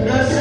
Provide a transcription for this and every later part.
रस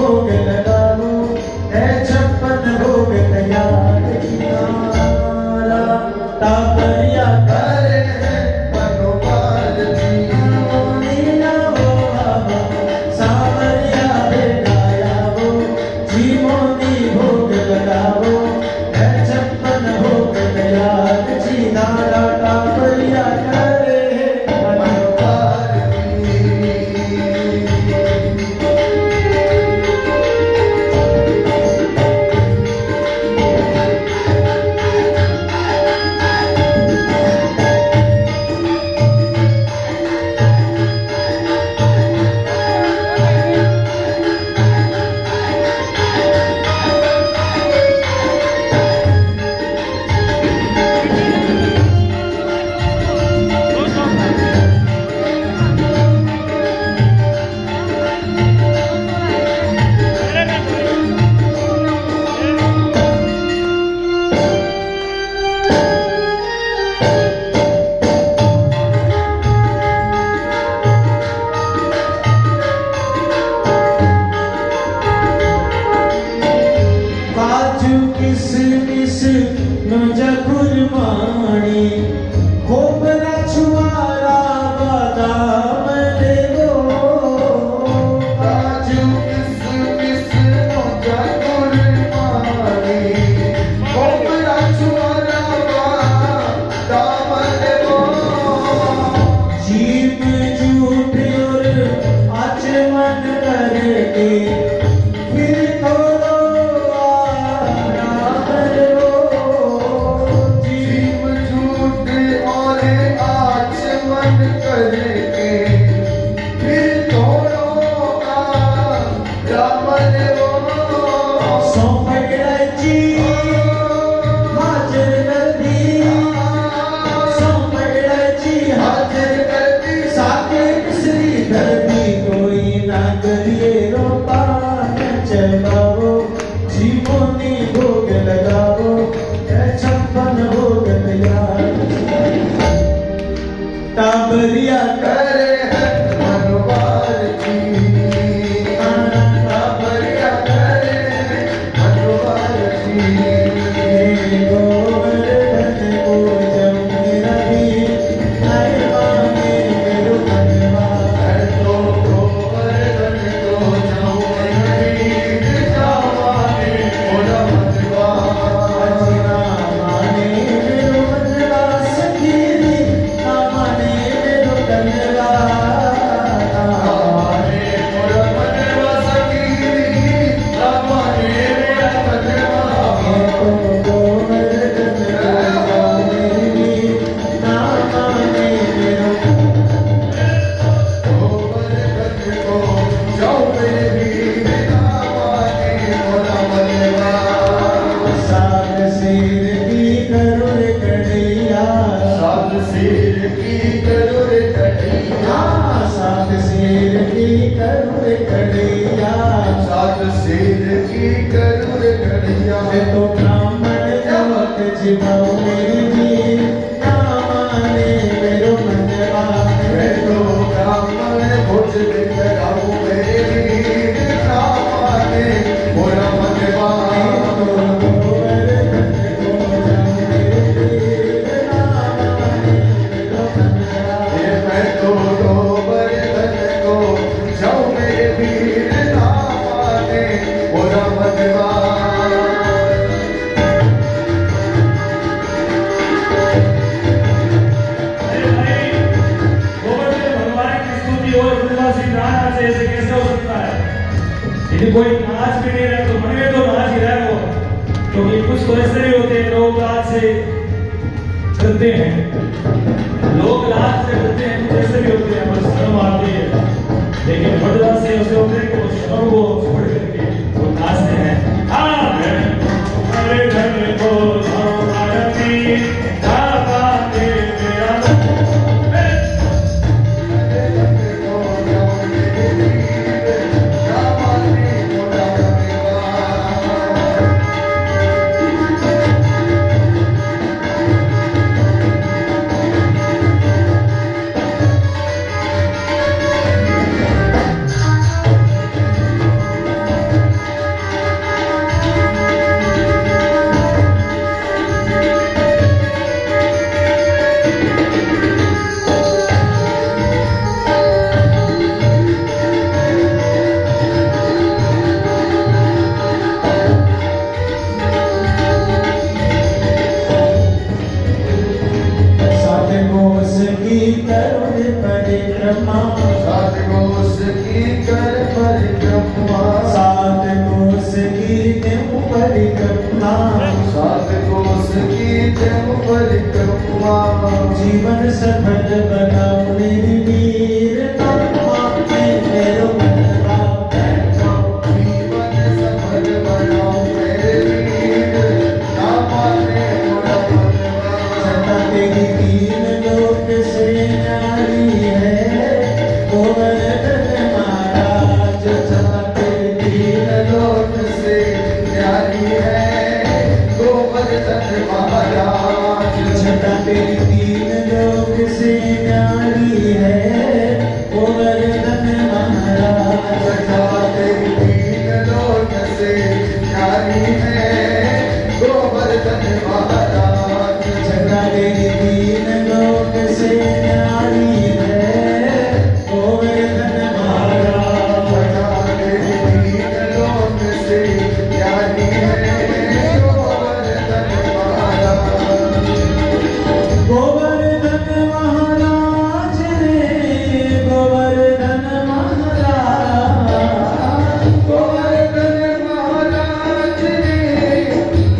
भोग लगाओ, है छप्पन भोग तैयार किनारा। तापरिया करे है मनोपाल जी, नीला वो बाबा सावरिया बेलाया वो, जीवोनी भोग लगाओ, है छप्पन भोग तैयार किनारा। तापरिया करे है मनोपाल किसमिस नुजा कुरबानी, खोपरा छुआरा बादाम लेवो। काजू किसमिस नुजा कुरबानी, खोपरा छुआरा बादाम लेवो। जीप झूठ और आचमन करके फिर थोड़ो जीवोनी भोग लगाओ, है छप्पन भोग तैयार। ताबरिया करे है मनोवार जी, ताबरिया करे है मनोवार जी। गोवर्धन को जमुनी रवि, आए मांगे मेरो मनवा। तो गोवर्धन को जमुनी रवि, तो ब्राह्मण जगत जीवाओ मेरी, ना माने मेरो मनवा। तो ब्राह्मण भोज कराओ मेरी, ना माने मोरा मनवा। तो गोवर्धन को जाऊं मेरी, ना माने मेरो मनवा। मैं तो गोवर्धन को जाऊं मेरी, ना माने मोरा मनवा। ऐसे कैसे हो सकता है? यदि कोई नाच भी नहीं रहा तो मने तो नाच ही रहा वो, क्योंकि कुछ तो ऐसे भी होते हैं लोग नाच से करते हैं, लोग नाच से करते हैं, कुछ ऐसे भी होते हैं बस शर्म आती है, लेकिन बड़ा से उसे होते हैं कि वो शर्म को छोड़ करके वो नाचते हैं। अरे धन को आरती दाता दे मेरा जीवन सफल बनाओ मेरी वीर मेरो मनवा बैठो जीवन सफल बनाओ मेरे वीर नामाने मोरा मनवा छटा तेरी तीन लोक से न्यारी है गोवर्धन महाराज छटा तेरी तीन लोक से न्यारी है गोवर्धन महाराज छटा तेरी तीन लोक से न्यारी है गोवर्धन महाराज छटा तेरी तीन लोक से न्यारी है गोवर्धन महाराज छटा तेरी तीन लोक से न्यारी है गोवर्धन महाराज छटा तेरी तीन लोक से न्यारी है गोवर्धन महाराज गोवर्धन महाराज रे गोवर्धन महाराज गोवर्धन महाराज रे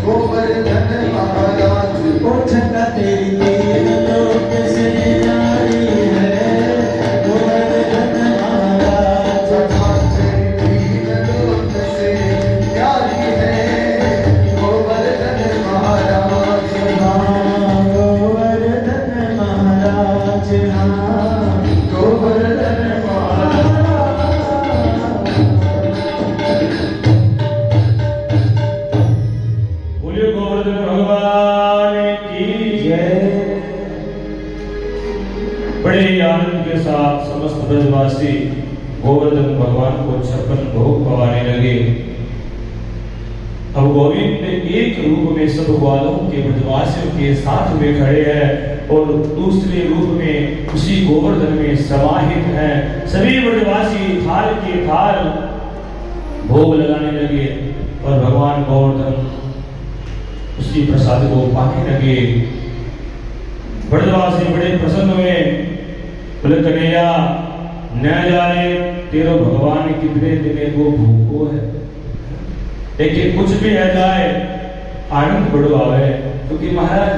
गोवर्धन महाराज ओ छटा तेरी तीन लोक से न्यारी है गोवर्धन महाराज छटा तेरी तीन लोक से न्यारी है गोवर्धन महाराज हाँ गोवर्धन महाराज हाँ गोवर्धन महाराज बोलिए गोवर्धन भगवान की जय बड़े आनंद के साथ समस्त ब्रजवासी गोवर्धन भगवान को 56 भोग पवाने लगे। अब गोविंद एक रूप में सब ग्वालों के ब्रजवासियों के साथ में खड़े हैं और दूसरे रूप में उसी गोवर्धन में समाहित हैं। सभी ब्रजवासी थाल के थाल भोग लगाने लगे और भगवान गोवर्धन उसी प्रसाद को पाने लगे। ब्रजवासी बड़े प्रसन्न हुए, बोले कन्हैया न जाने तेरो भगवान कितने दिने को भूखो है, लेकिन कुछ भी है जाए आनंद बढ़वावे। क्योंकि महाराज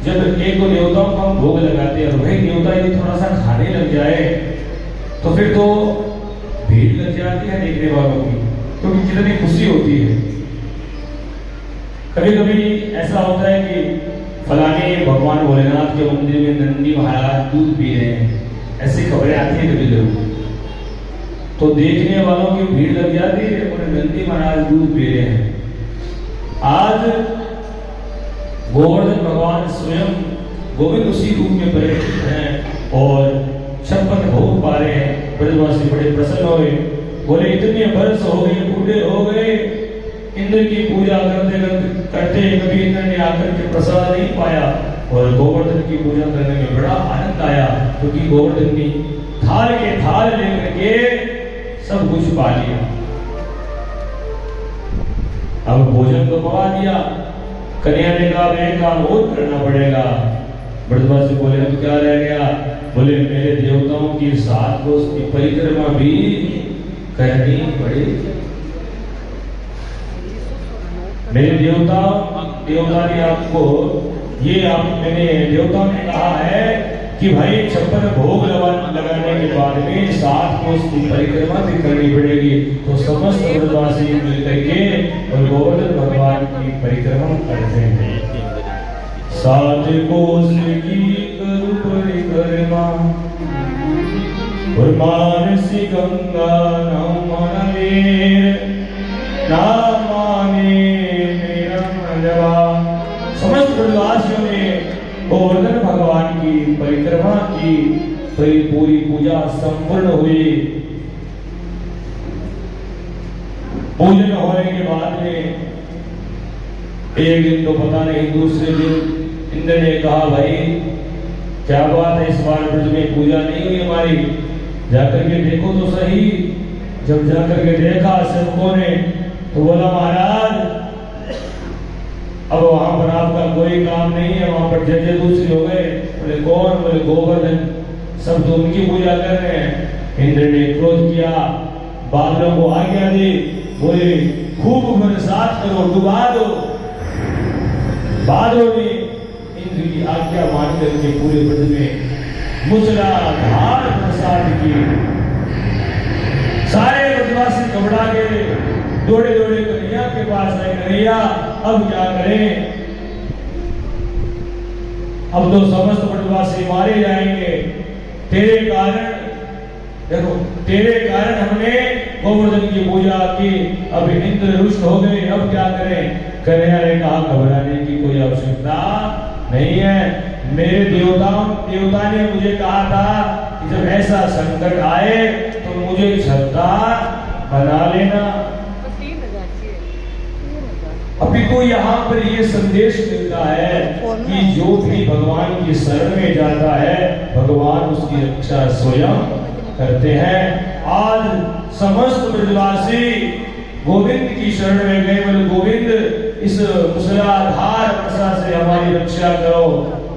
जब एक को देवताओं को हम भोग लगाते हैं और वही देवता यदि थोड़ा सा खाने लग जाए तो फिर तो भीड़ लग जाती है देखने वालों की, क्योंकि कितनी खुशी होती है। कभी कभी ऐसा होता है कि फलाने भगवान भोलेनाथ के मंदिर में नंदी महाराज दूध पी रहे हैं, ऐसी खबरें आती है कभी कभी, तो देखने वालों की भीड़ लग जाती है और नंदी महाराज दूध पी रहे हैं। आज गोवर्धन भगवान स्वयं गोविंद उसी रूप में परिवर्तित हैं और 56 भोग पा रहे हैं। ब्रजवासी बड़े प्रसन्न हुए, बोले इतने वर्ष हो गए, बूढ़े हो गए, इंद्र की पूजा करते कभी इंद्र ने आकर के प्रसाद नहीं पाया और गोवर्धन की पूजा करने में बड़ा आनंद आया, क्योंकि गोवर्धन ने थाल के थाल लेकर के सब कुछ पा लिया। अब भोजन तो पवा दिया, कन्हैया ने कहा एक काम और करना पड़ेगा। ब्रजवासी बोले अब क्या रह गया? बोले मेरे देवताओं की 7 कोस की परिक्रमा भी करनी पड़ेगी। मेरे देवता ने आपको ये आप मैंने देवताओं ने कहा है कि भाई 56 भोग लगाने के बाद में 7 कोस की परिक्रमा भी करनी पड़ेगी। तो समस्त ब्रजवासी मिलकर के और गोवर्धन भगवान की परिक्रमा करते हैं। 7 कोस की करू परिक्रमा और मानसी गंगा नमनवीर नामाने मेरा मनवा। समस्त ब्रजवासियों ने गोवर्धन भगवान की परिक्रमा की, पूरी पूजा संपूर्ण हुई। पूजन होने के बाद में एक दिन तो पता नहीं, दूसरे दिन इंद्र ने कहा भाई क्या बात है, इस बार ब्रज में पूजा नहीं हुई हमारी, जाकर के देखो तो सही। जब जाकर के देखा सेवकों ने तो बोला महाराज अब वहां पर आपका कोई काम नहीं है, वहां पर जज दूसरे हो गए। बोले कौन? बोले गोवर्धन, सब तो उनकी पूजा कर रहे हैं। इंद्र ने क्रोध किया, बादलों को आज्ञा दी, बोले खूब बरसात करो, डुबा दो। बादलों ने इंद्र की आज्ञा मान करके पूरे ब्रज में मूसलाधार प्रसाद की। सारे ब्रजवासी घबरा गए, दौड़े दौड़े कन्हैया के पास आए। कन्हैया अब क्या करें, अब तो समस्त ब्रजवासी मारे जाएंगे। तेरे कारण, देखो तेरे कारण हमने गोवर्धन की पूजा की, अब इंद्र रुष्ट हो गए, अब क्या करें। कन्हैया ने कहा घबराने की कोई आवश्यकता नहीं है। मेरे देवता ने मुझे कहा था कि जब ऐसा संकट आए तो मुझे श्रद्धा बना लेना। अभी तो यहाँ पर ये संदेश मिलता है कि जो भी भगवान की शरण में जाता है भगवान उसकी रक्षा स्वयं करते हैं। आज समस्त ब्रजवासी गोविंद की शरण में गए, बोले गोविंद इस मूसलाधार वर्षा से हमारी रक्षा करो।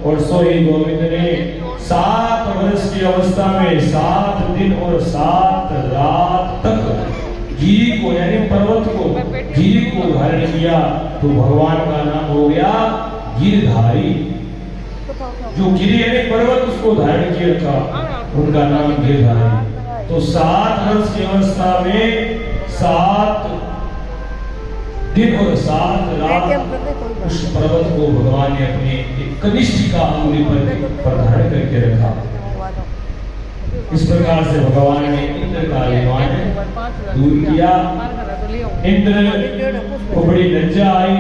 और सो ही गोविंद ने 7 वर्ष की अवस्था में 7 दिन और 7 रात तक गिरी को यानी पर्वत को गिरी को धारण किया, तो भगवान का नाम हो गया गिरधारी। जो गिरी यानी पर्वत उसको धारण किया था, उनका नाम गिरधारी। तो 7 वर्ष की अवस्था में 7 दिन और 7 रात उस पर्वत को भगवान ने अपने कनिष्ठिका अंगुली पर धारण करके रखा। इस प्रकार से भगवान ने इंद्र का अभिमान दूर किया। इंद्र को बड़ी लज्जा आई,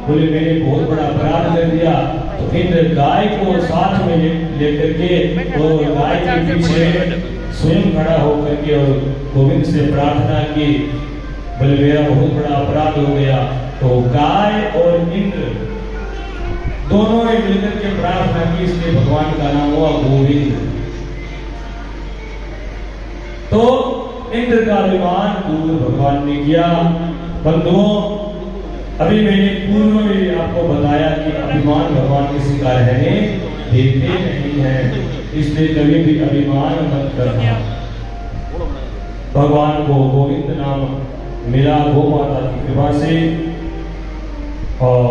बोले मैंने बहुत बड़ा अपराध कर दिया। तो इंद्र गाय को साथ में लेकर के और गाय के पीछे स्वयं खड़ा होकर के और गोविंद से प्रार्थना की, बोले मेरा बहुत बड़ा अपराध हो गया। तो गाय और इंद्र दोनों ने मिलकर के प्रार्थना की, इसलिए भगवान का नाम हुआ गोविंद। तो इंद्र का अभिमान दूर भगवान ने किया। बंधुओं, अभी मैंने पूर्व में आपको बताया कि अभिमान भगवान किसी का रहने देते नहीं है, इसलिए कभी भी अभिमान मत करना। भगवान को गोविंद नाम मिला गो माता की कृपा से। और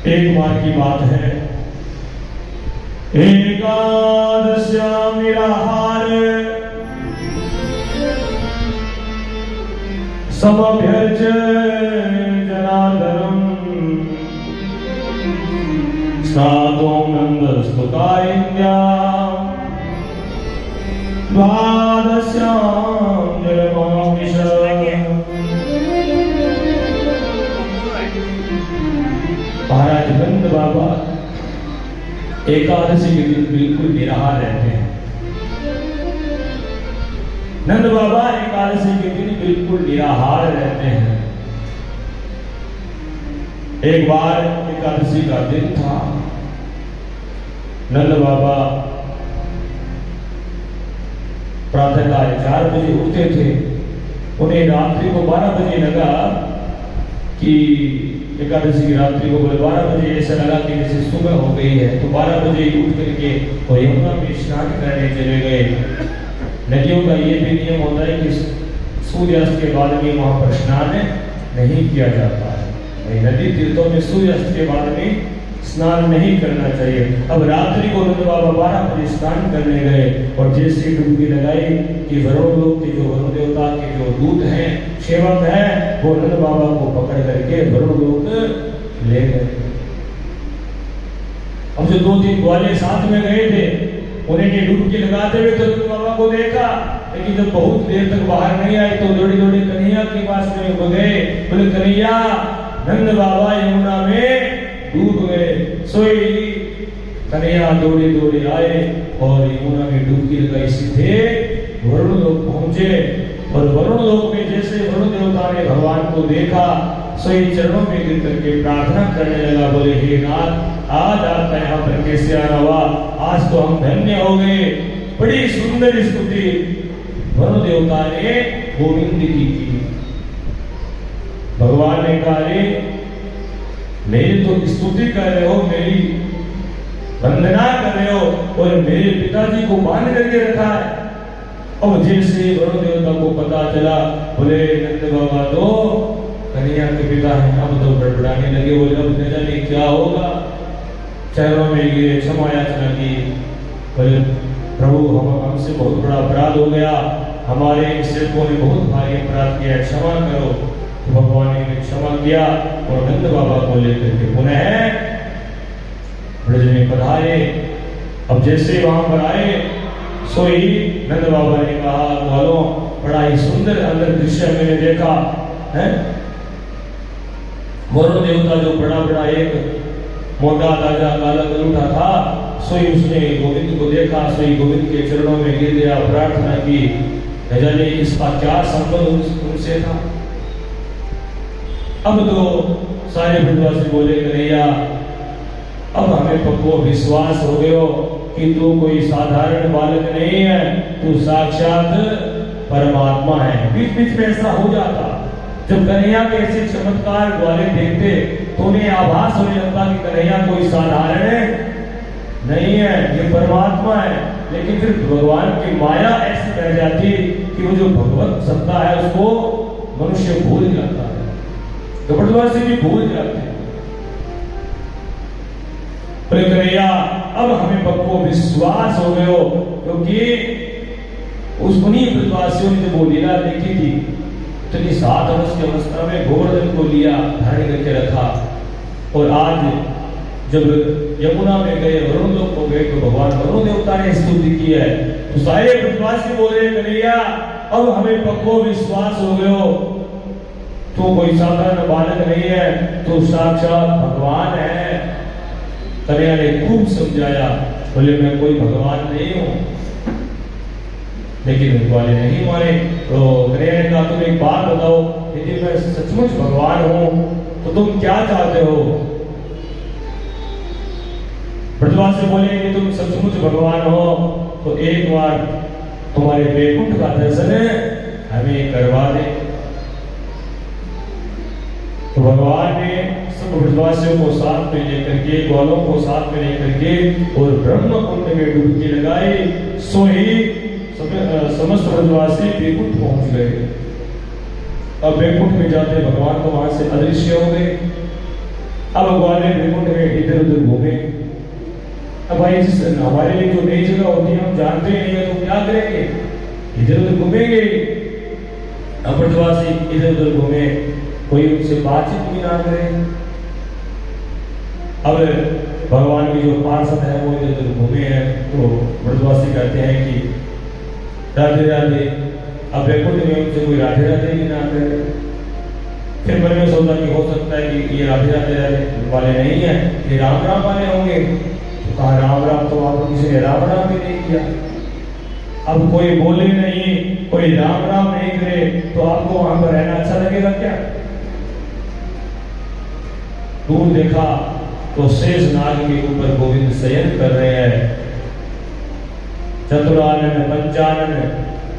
एक बार की बात है, एकादश्याम निराहार समभ्यर्च जनार्दनम साधों नंदस्तुतायिन्या द्वादश्याम जलमामिष। महाराज नंद बाबा एकादशी के दिन बिल्कुल निराहार रहते हैं। नंद बाबा एकादशी के दिन बिल्कुल निराहार रहते हैं। एक बार एकादशी का दिन था, नंद बाबा प्रातःकाल 4 बजे उठते थे। उन्हें रात्रि को 12 बजे लगा कि एकादशी की रात्रि को 12 बजे ऐसा लगा कि जैसे सुबह हो गई है, तो 12 बजे उठ करके वो यमुना में स्नान करने चले गए। नदियों का ये भी नियम होता है कि सूर्यास्त के बाद में वहां पर स्नान नहीं किया जाता है। नदी तीर्थों में सूर्यास्त के बाद में स्नान नहीं करना चाहिए। अब रात्रि को नंद बाबा 12 बजे स्नान करने गए और जैसे डुबकी लगाई कि वरुण लोक के जो वरुण देवता के जो दूत हैं, सेवक हैं, वो नंद बाबा को पकड़ करके वरुण लोक ले गए। अब जो 2-3 ग्वाले साथ में गए थे, उन्हें डुबकी लगाते हुए तो नंद बाबा को देखा, लेकिन जब बहुत देर तक बाहर नहीं आए तो दौड़े दौड़े कन्हैया के पास में गए। बोले कन्हैया, नंद बाबा यमुना में डूब गए। सोई कन्हैया दौड़े दौड़े आए और यमुना में डुबकी लगाई, सीधे वरुण लोक पहुंचे। और वरुण लोक में जैसे वरुण देवता ने भगवान को देखा, सोई चरणों में गिर करके प्रार्थना करने लगा। बोले हे नाथ, आज आपका यहाँ पर कैसे आना हुआ? आज तो हम धन्य हो गए। बड़ी सुंदर स्तुति वरुण देवता ने गोविंद की भगवान ने कहा, मेरी तो स्तुति कर रहे हो, मेरी वंदना कर रहे हो और मेरे पिताजी को बांध करके रखा है। अब जैसे वरुण देवता को पता चला, बोले नंद बाबा तो कन्हैया के पिता हैं। अब तो बड़बड़ाने लगे, बोले अब न जाने क्या होगा। चरणों में गिरे, क्षमा याचना की, बोले प्रभु हमसे बहुत बड़ा अपराध हो गया, हमारे सेवकों ने बहुत भारी अपराध किया, क्षमा करो। तो भगवान ने क्षमा किया और नंद बाबा को लेकर के पुनः ब्रज में पधारे। अब जैसे वहां पर आए, सोई नंद बाबा ने कहा, वालों बड़ा ही सुंदर अंदर दृश्य मैंने देखा है। वरुण देवता जो बड़ा एक मोटा ताजा काला गरुड़ा था, सोई उसने गोविंद को देखा, सोई गोविंद के चरणों में गिर गया, प्रार्थना की, न जाने इसका क्या संबंध उनसे था। अब तो सारे ब्रजवासी बोले कन्हैया, अब हमें पक्को विश्वास हो गयो कि तू कोई साधारण बालक नहीं है, तू साक्षात परमात्मा है। बीच बीच में ऐसा हो जाता, जब कन्हैया के ऐसे चमत्कार वाले देखते तो उन्हें आभास होने लगता कि कन्हैया कोई साधारण नहीं है, ये परमात्मा है। लेकिन फिर भगवान की माया ऐसी रह जाती कि वो जो भगवत सत्ता है उसको मनुष्य भूल जाता है, ब्रजवासी भी भूल जाते हैं। कन्हैया अब हमें पक्को विश्वास हो गयो, क्योंकि उस उन्हीं ब्रजवासियों ने जो वो लीला देखी थी, तो 7 वर्ष की अवस्था में गोवर्धन को लिया, धारण करके रखा। और आज जब यमुना में गए, वरुण लोक को गए, तो भगवान वरुण देवता ने स्तुति की है। तो सारे ब्रजवासी बोले कन्हैया अब हमें पक्को विश्वास हो गयो, तो कोई साधारण बालक नहीं है, तो साक्षात भगवान है। कन्हैया ने खूब समझाया, बोले मैं कोई भगवान नहीं हूं, लेकिन वाले नहीं माने। तो कन्हैया ने कहा तुम एक बात बताओ, यदि मैं सचमुच भगवान हूं तो तुम क्या चाहते हो। ब्रजवासी बोले कि तुम सचमुच भगवान हो तो एक बार तुम्हारे वैकुंठ का दर्शन हमें करवा दे। तो भगवान ने सब ब्रजवासियों को साथ में लेकर के, ग्वालों को साथ में लेकर के और ब्रह्म कुंड में डुबकी लगाई। सो ही समस्त ब्रजवासी वैकुंठ पहुंच गए। अब वैकुंठ में जाते भगवान तो वहां से अदृश्य हो गए। अब भगवान ने वैकुंठ में इधर उधर घूमे। अब भाई हमारे लिए जो नई जगह होती है हम जानते नहीं है, तो क्या करेंगे, इधर उधर घूमेंगे। अब ब्रजवासी इधर उधर घूमे, कोई उनसे बातचीत भी ना करे। अब भगवान के जो पार्षद है वो इधर उधर घूमे हैं, तो ब्रजवासी कहते हैं कि राधे राधे। अब वैकुंठ में उनसे कोई राधे राधे भी ना करे। फिर मन में सोचा कि हो सकता है कि ये राधे राधे वाले नहीं है, ये राम राम वाले होंगे। तो कहा राम राम तो आपको किसी ने राम राम भी नहीं किया। अब कोई बोले नहीं, कोई राम राम नहीं करे, तो आपको वहां पर रहना अच्छा लगेगा क्या। दूर देखा तो शेष नाग के ऊपर गोविंद शयन कर रहे हैं, चतुरानन पंचानन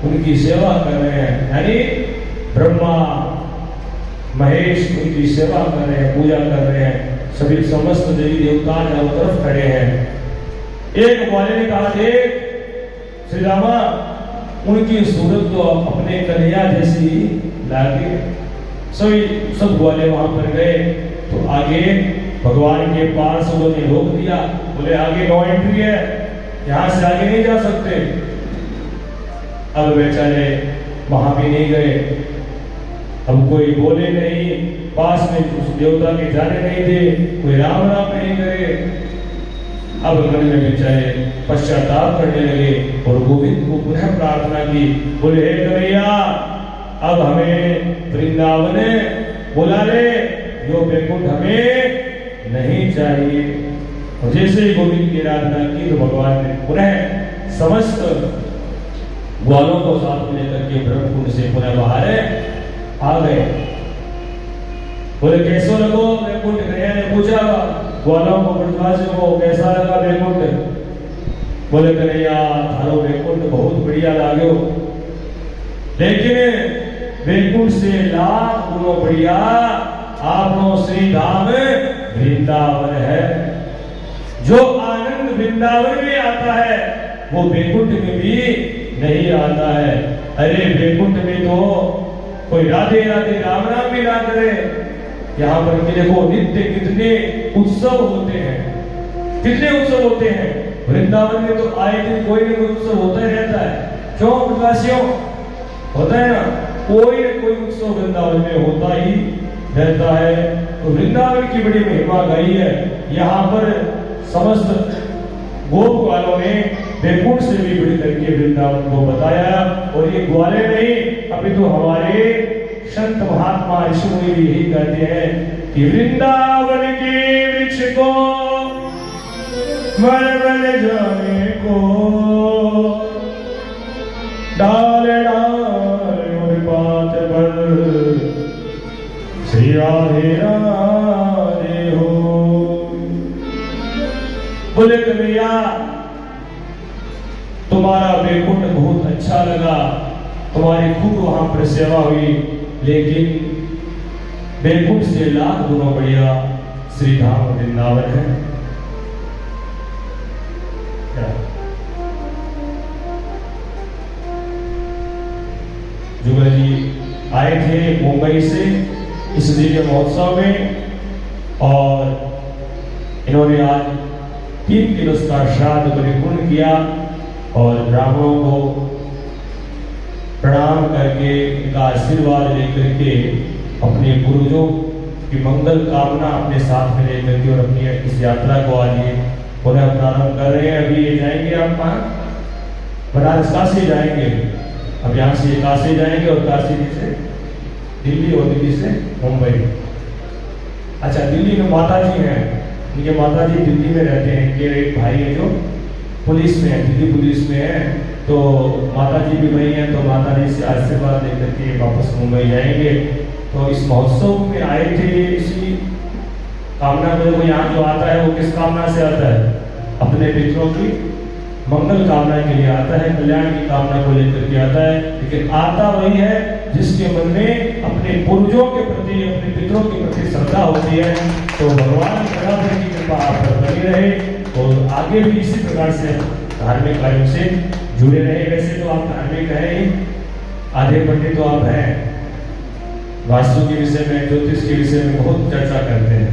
उनकी सेवा कर रहे हैं, यानी ब्रह्मा महेश उनकी सेवा कर रहे हैं, पूजा कर रहे हैं। सभी समस्त देवी देवता चारों तरफ खड़े हैं। एक वाले ने कहा देख श्री रामा, उनकी सूरत तो अपने कन्हैया जैसी लागे। सभी सब वाले वहां पर गए, तो आगे भगवान के पार्षदों ने रोक दिया, बोले आगे नो एंट्री है, यहां से आगे नहीं जा सकते। अब बेचारे वहां भी नहीं गए। अब कोई बोले नहीं, पास में उस देवता के जाने नहीं दे, कोई राम राम नहीं करे। अब मन में बेचारे पश्चाताप करने लगे और गोविंद को पुनः प्रार्थना की, बोले हे कन्हैया अब हमें वृंदावन बुला ले, यो वैकुंठ हमें नहीं चाहिए। और जैसे ही गोविंद की आराधना की तो भगवान ने पुनः समस्त ग्वालों को साथ में लेकर के ब्रह्मकुंड से पुनः बाहर आ गए। बोले कैसा लगो वैकुंठ। कन्हैया ने पूछा ग्वालों को, ब्रजवासियों को कैसा लगा वैकुंठ। बोले कन्हैया थारो वैकुंठ बहुत बढ़िया लागो, लेकिन वैकुंठ से लाख गुणों बढ़िया आपनो श्री धाम वृंदावन है। जो आनंद वृंदावन में आता है वो बैकुंठ में भी नहीं आता है। अरे बैकुंठ में तो कोई राधे राधे राम राम भी ना करे। यहाँ पर के देखो नित्य कितने उत्सव होते हैं, कितने उत्सव होते हैं। वृंदावन में तो आए दिन कोई ना कोई उत्सव होता ही रहता है। क्यों प्रकाशियों, होता है ना, कोई न कोई उत्सव वृंदावन में होता ही रहता है। तो वृंदावन की बड़ी महिमा गाई है। यहाँ पर समस्त गोप वालों ने बैकुंठ से भी बड़ी करके वृंदावन को बताया। और ये ग्वाले नहीं, अभी तो हमारे संत महात्मा ऋषि मुनि भी यही कहते हैं कि वृंदावन के वृक्ष को वन वन जाने को, डाल डाल और बात पर श्री राधे राधे हो। बोले कन्हैया तुम्हारा बैकुंठ बहुत अच्छा लगा, तुम्हारी खूब वहां पर सेवा हुई, लेकिन बैकुंठ से लाख गुना बढ़िया श्री धाम वृंदावन है। जुगल जी आए थे मुंबई से इस दिव्य महोत्सव में, और इन्होंने आज 3 दिवस का श्राद्ध परिपूर्ण किया और ब्राह्मणों को प्रणाम करके उनका आशीर्वाद लेकर के अपने पूर्वजों की मंगल कामना अपने साथ में लेकर के और अपनी इस यात्रा को आज ये पुनः प्रारंभ कर रहे हैं। अभी ये जाएंगे आप कहाँ? बनारस काशी जाएंगे। अब यहाँ से काशी जाएंगे और काशी से दिल्ली और दिल्ली से मुंबई। अच्छा, दिल्ली में माता जी हैं, उनके माता जी दिल्ली में रहते हैं। कि एक भाई है जो पुलिस में है, दिल्ली पुलिस में है, तो माता जी भी वही हैं, तो माता जी से आशीर्वाद लेकर के वापस मुंबई जाएंगे। तो इस महोत्सव में आए थे इसी कामना को। यहाँ जो आता है वो किस कामना से आता है? अपने पितरों की मंगल कामना के लिए आता है, कल्याण की कामना को लेकर के आता है। लेकिन आता वही है जिसके मन में अपने पूर्वजों के प्रति, अपने पितरों के प्रति श्रद्धा होती है। तो भगवान की कृपा आप पर बनी रहे और आगे भी इसी प्रकार से धार्मिक कार्यों से जुड़े रहे। वैसे तो आप धार्मिक हैं ही, आधे पंडित तो आप हैं, वास्तु के विषय में, ज्योतिष के विषय में बहुत चर्चा करते हैं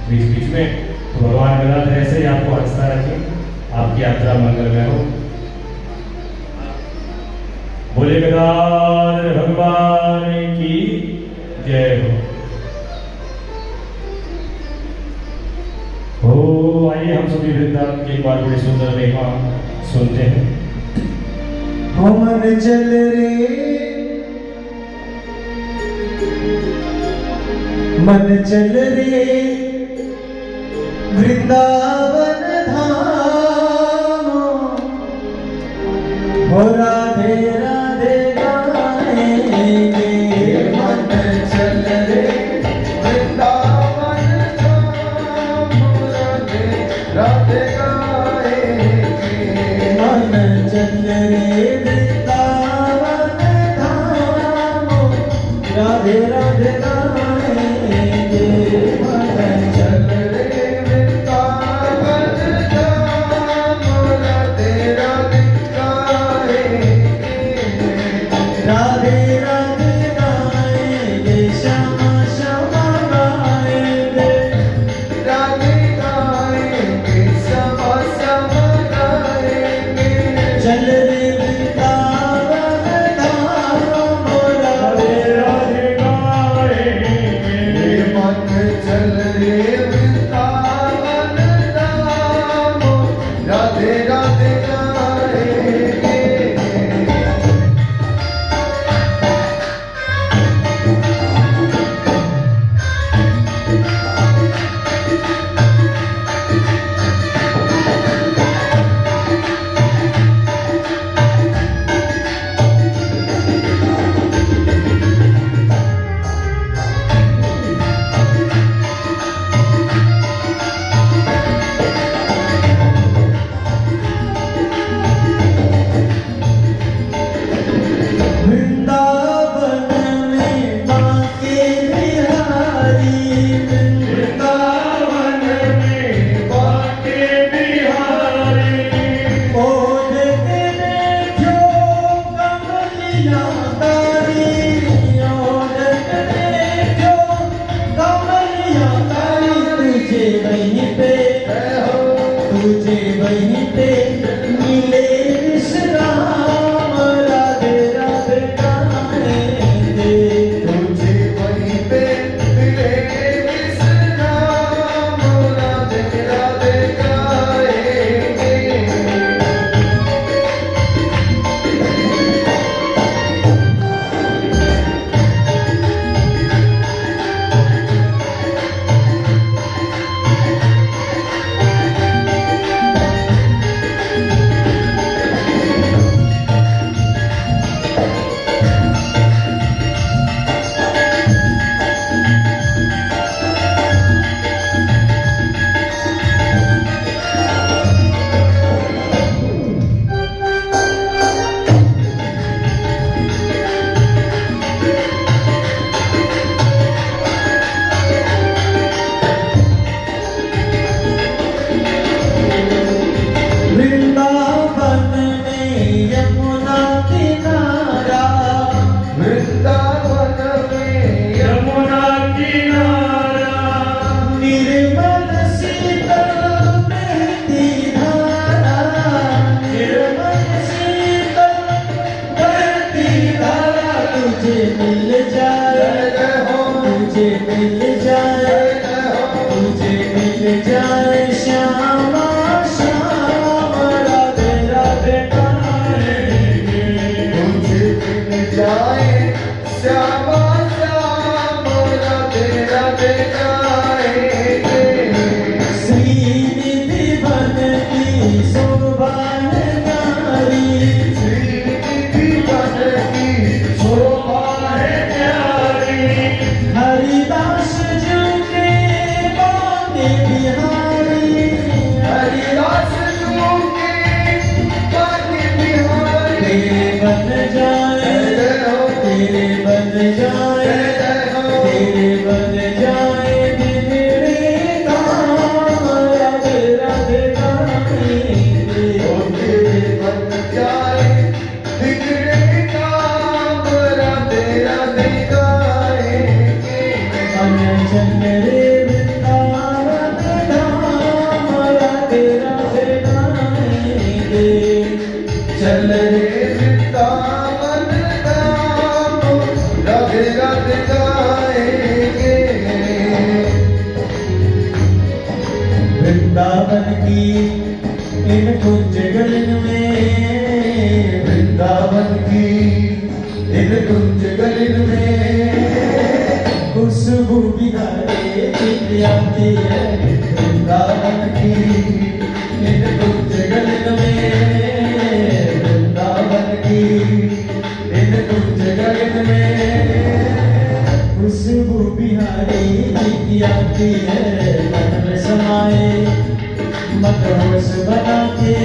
बीच बीच में। तो भगवान गदाधर ऐसे ही आपको हंसता रखें, आपकी यात्रा मंगलमय हो। बोले गदाधर भगवान की जय हो। आइए हम सभी वृंदावन की एक बार बड़ी सुंदर महिमा सुनते हैं। हो मन चल रे, मन चल रे वृंदावन धाम, हो राधे राधे गाएंगे। मन चल रे वृंदावन धाम, राधे राधे गाएंगे। मन चल रे वृंदावन धाम, राधे राधे गाएंगे। मन चल रे वृंदावन धाम, राधे राधे गाएंगे। राधे राधे गाएंगे, श्यामा श्यामा गाएंगे। राधे गाएंगे, श्यामा श्यामा गाएंगे। चल रे वृंदावन धाम, राधे राधे गाएंगे। मन चल रे वृंदावन धाम, राधे राधे गाएंगे। तुझे वहीं पे मिले विश्राम, राधे राधे गाएंगे। तुझे वहीं पे मिले विश्राम, राधे राधे गाएंगे। वृंदावन में यमुना किनारा, वृंदावन में यमुना किनारा, निर्मल शीतल बहती धारा, निर्मल शीतल बहती धारा। तुझे मिल जाए, तुझे मिल जाए, तुझे मिल जाए श्यामा श्याम, राधे राधे गाएंगे। तुझे मिल जाए श्यामा श्याम, राधे राधे गाएंगे। श्रीनिधि वन की शोभा है न्यारी, श्रीनिधि वन की शोभा है प्यारी। हरिदास जी के बानी बिहारी, हरिदास जी के बानी बिहारी। तेरे बन जाए, तेरे बन जाए, तेरे बन जाए बिगड़े काम, राधे राधे गाएंगे। तेरे बन जाए बिगड़े काम, राधे राधे गाएंगे। अनशन रे वृंदावन धाम, राधे राधे गाएंगे। चल रे वृंदावन धाम, राधे राधे गाएंगे। वृंदावन की इन कुंज गलिन में, वृंदावन की इन कुंज गलिन में खुशबू बिहारे चित आती है। वृंदावन की इन कुंज गलिन में, वृंदावन की इन कुंज गलिन में खुशबू बिहारी चित आती है। मन में समाए मदहोश बना के,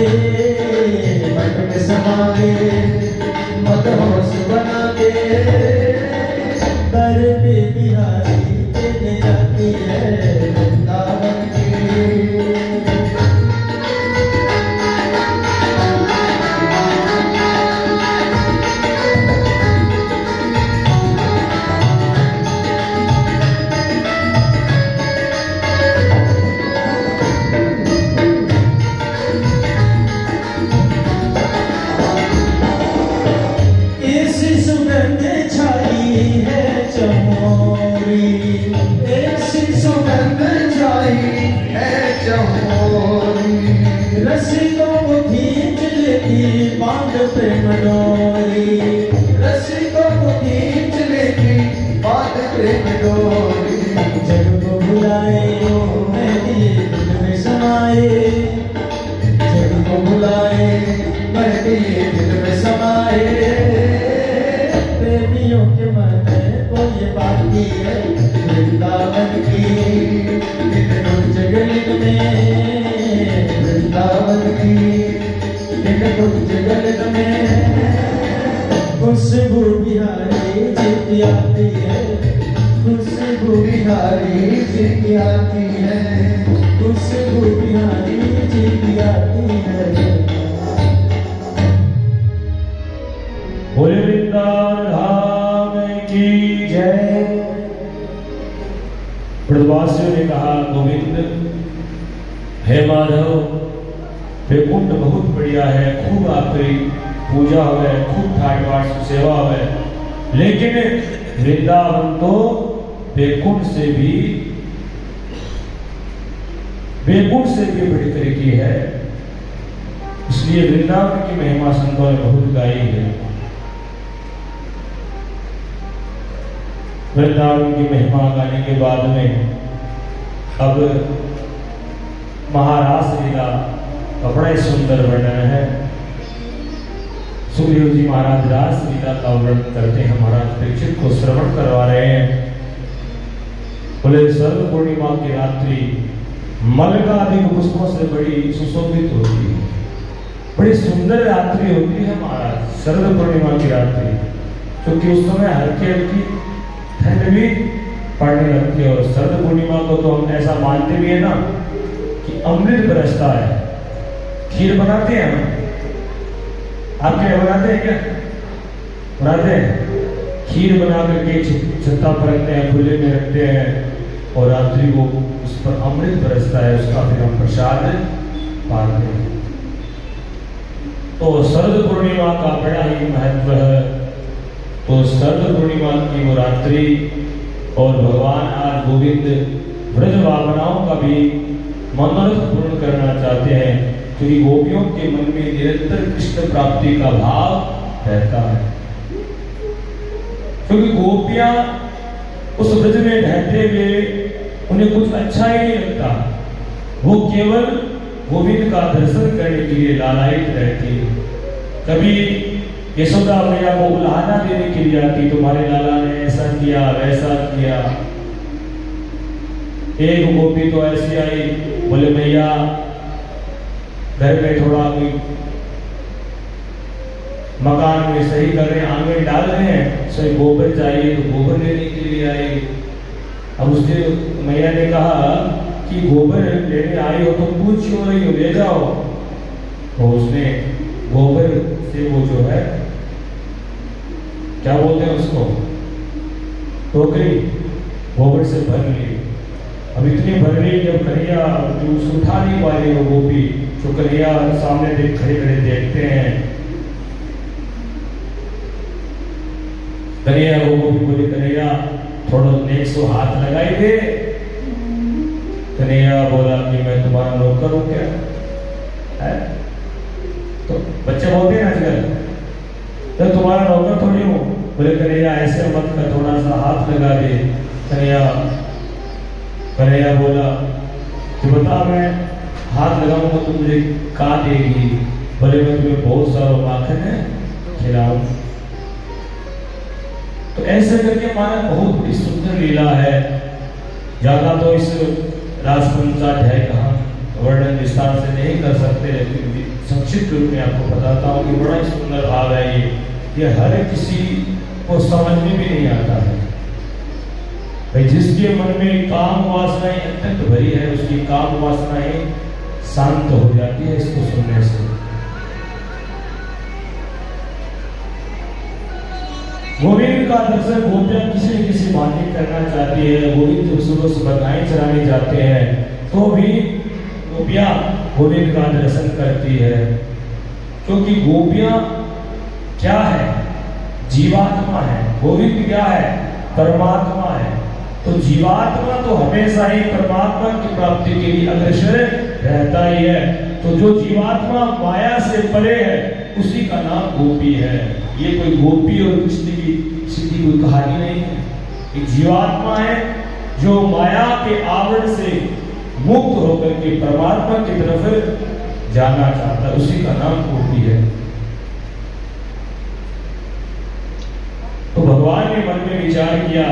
मन में समाए मदहोश बना के। दर पे बिहारी चले जाती है। वृंदावन की ऐसी सुगंध छाई है चमोरी, ऐसी सुगंध छाई है चमोरी। रसिकों को खींच लेती बांध प्रेम डोरी, रसिकों को खींच लेती बात प्रेम डोरी। जग को बुलाए मेरी दिल में समाए, जग को बुलाए महती दिल में समाए। प्रेमियों के मन में तो ये बाकी है। वृंदावन की इन कुंज गलिन में, वृंदावन की इन कुंज गलिन में खुशबू बिहारी चित आती है। खुशबू बिहारी चित आती है। खुशबू बिहारी चित आती है। बोले वृंदावन धाम की जय। ब्रजवासियों ने कहा गोविंद हे माधव वैकुंठ बहुत बढ़िया है, खूब आपकी पूजा हुए, खूब ठाट बाट सेवा हुए, लेकिन वृंदावन तो वैकुंठ से भी बढ़कर की है। इसलिए वृंदावन की महिमा संतों ने बहुत गाई है। वृंदावन की महिमा गाने के बाद में अब महारास लीला का बड़ा ही सुंदर वर्णन है। सुखदेव जी महाराज रास लीला का वर्णन करते हैं, महाराज परीक्षित को श्रवण करवा रहे हैं। बोले सर्व पूर्णिमा की रात्रि मलका अधिक पुष्पों से बड़ी सुशोभित होती है, बड़ी सुंदर रात्रि होती है महाराज सर्व पूर्णिमा की रात्रि, क्योंकि उस समय हल्की हल्की ठंड भी पड़ने लगती है। और सर्व पूर्णिमा को तो हम ऐसा मानते भी है ना कि अमृत बरसता है। खीर बनाते हैं हम, आप क्या बनाते हैं? क्या बनाते हैं? खीर बना करके छत्ता पर रखते हैं, खुले में रखते हैं, और रात्रि को उस पर अमृत बरसता है, उसका फिर हम प्रसाद पाते हैं। तो शरद पूर्णिमा का बड़ा ही महत्व है। तो शरद पूर्णिमा की वो रात्रि, और भगवान आज गोविंद ब्रज भावनाओं का भी मनोरथ पूर्ण करना चाहते हैं, क्योंकि गोपियों के मन में निरंतर कृष्ण प्राप्ति का भाव रहता है। क्योंकि गोपियां उस ब्रज में रहते हुए उन्हें कुछ अच्छा ही नहीं लगता, वो केवल गोविंद का दर्शन करने के लिए लालायित रहती है। कभी यशोदा मैया को उल्हाना देने के लिए आती, तुम्हारे लाला ने ऐसा किया वैसा किया। एक गोपी तो ऐसी आई, बोले मैया घर में थोड़ा कोई मकान में सही कर रहे हैं, आंगन डाल रहे हैं, सही गोबर चाहिए, तो गोबर लेने के लिए आई। अब उसने मैया ने कहा कि गोबर लेने आई हो तो पूछ क्यों रही हो, ले जाओ। तो उसने गोबर से वो जो है क्या बोलते हैं उसको, टोकरी गोबर से भर ली। अब इतनी भर ली, जब कन्हैया जो उठा नहीं पा रही वो गोपी, जो कन्हैया सामने देख खड़े खड़े देखते हैं, कन्हैया वो गोपी बोले कन्हैया थोड़ा नेक सो हाथ लगाई दे। कन्हैया बोला कि मैं तुम्हारा नौकर हूं क्या है? तो बच्चे बोलते हैं आजकल, तो तुम्हारा नौकर थोड़ी हूं। बोले कन्हैया ऐसे मत कर, थोड़ा सा हाथ लगा दे। कन्हैया बोला कि बता मैं हाथ लगाऊंगा तो मुझे कहा देगी? बोले मैं तुम्हें बहुत सारा माखन है खिलाऊं। तो ऐसे करके माना बहुत बड़ी सुंदर लीला है। ज्यादा तो इस राजपंचाध्याय का वर्णन विस्तार से नहीं कर सकते, लेकिन संक्षिप्त रूप में आपको बताता हूँ कि बड़ा ही सुंदर भाव है ये हर किसी को समझ में भी नहीं आता है। भाई जिसके मन में काम वासनाएं अत्यंत भरी है, उसकी काम वासनाएं शांत हो जाती है इसको सुनने से। गोविंद का दर्शन गोपियां किसी न किसी भांति करना चाहती है। गोविंद जब सुबह सुबह गायें चराने जाते हैं तो भी गोपियां गोविंद का दर्शन करती है, क्योंकि गोपियां क्या है? जीवात्मा है। गोविंद क्या है? परमात्मा है। तो जीवात्मा तो हमेशा ही परमात्मा की प्राप्ति के लिए अग्रसर रहता ही है। तो जो जीवात्मा माया से परे है उसी का नाम गोपी है। ये कोई गोपी और कृष्ण की सीधी कोई कहानी नहीं है। एक जीवात्मा है जो माया के आवरण से मुक्त होकर के परमात्मा की तरफ जाना चाहता है, उसी का नाम गोपी है। तो भगवान ने मन में विचार किया,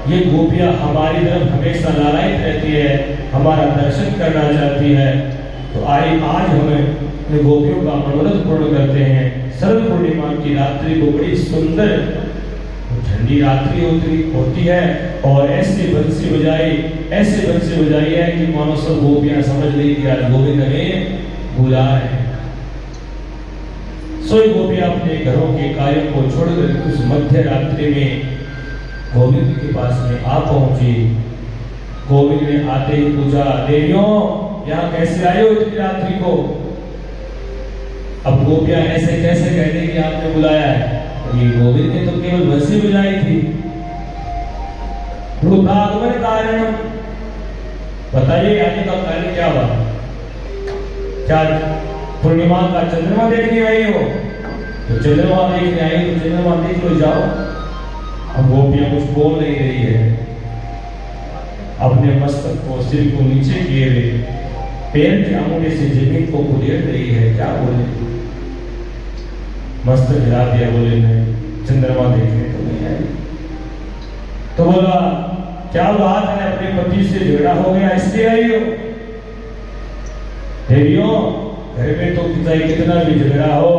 ये गोपियां हमारी तरफ हमेशा लालायित रहती है, हमारा दर्शन करना चाहती है, तो आज हमें गोपियों का मनोरथ पूर्ण करते हैं। शरद पूर्णिमा की रात्रि को बड़ी सुंदर ठंडी रात्रि होती है, और ऐसे बंसी बजाई है कि मानो सब गोपियां समझ ली कि आज गोविंद हमें बुला रहे हैं। सोई गोपियां अपने घरों के कार्य को छोड़कर उस मध्य रात्रि में गोविंद के पास में आ पहुंची। गोविंद ने आते ही पूछा, देवियों यहाँ कैसे आए हो इतनी रात्रि को? अब गोपियां ऐसे कैसे कहते कि आपने बुलाया है? तो ये गोविंद ने तो केवल बंसी बजाई थी। रूपागमन कारण बताइए, आने का कारण क्या हुआ? क्या पूर्णिमा का चंद्रमा देखने आई हो? तो चंद्रमा देखने आई तो चंद्रमा देख लो जाओ। अब गोपियां कुछ बोल नहीं रही है, अपने मस्तक को, सिर को नीचे किए हुए पैर के अंगूठे से जमीन को उधेड़ रही है। क्या बोले? मस्तक हिला दिया, बोले मैं चंद्रमा देखने तो नहीं आई। तो बोला क्या बात है, अपने पति से झगड़ा हो गया इसलिए आई हो? देवियों, घर में तो पिता कितना भी झगड़ा हो,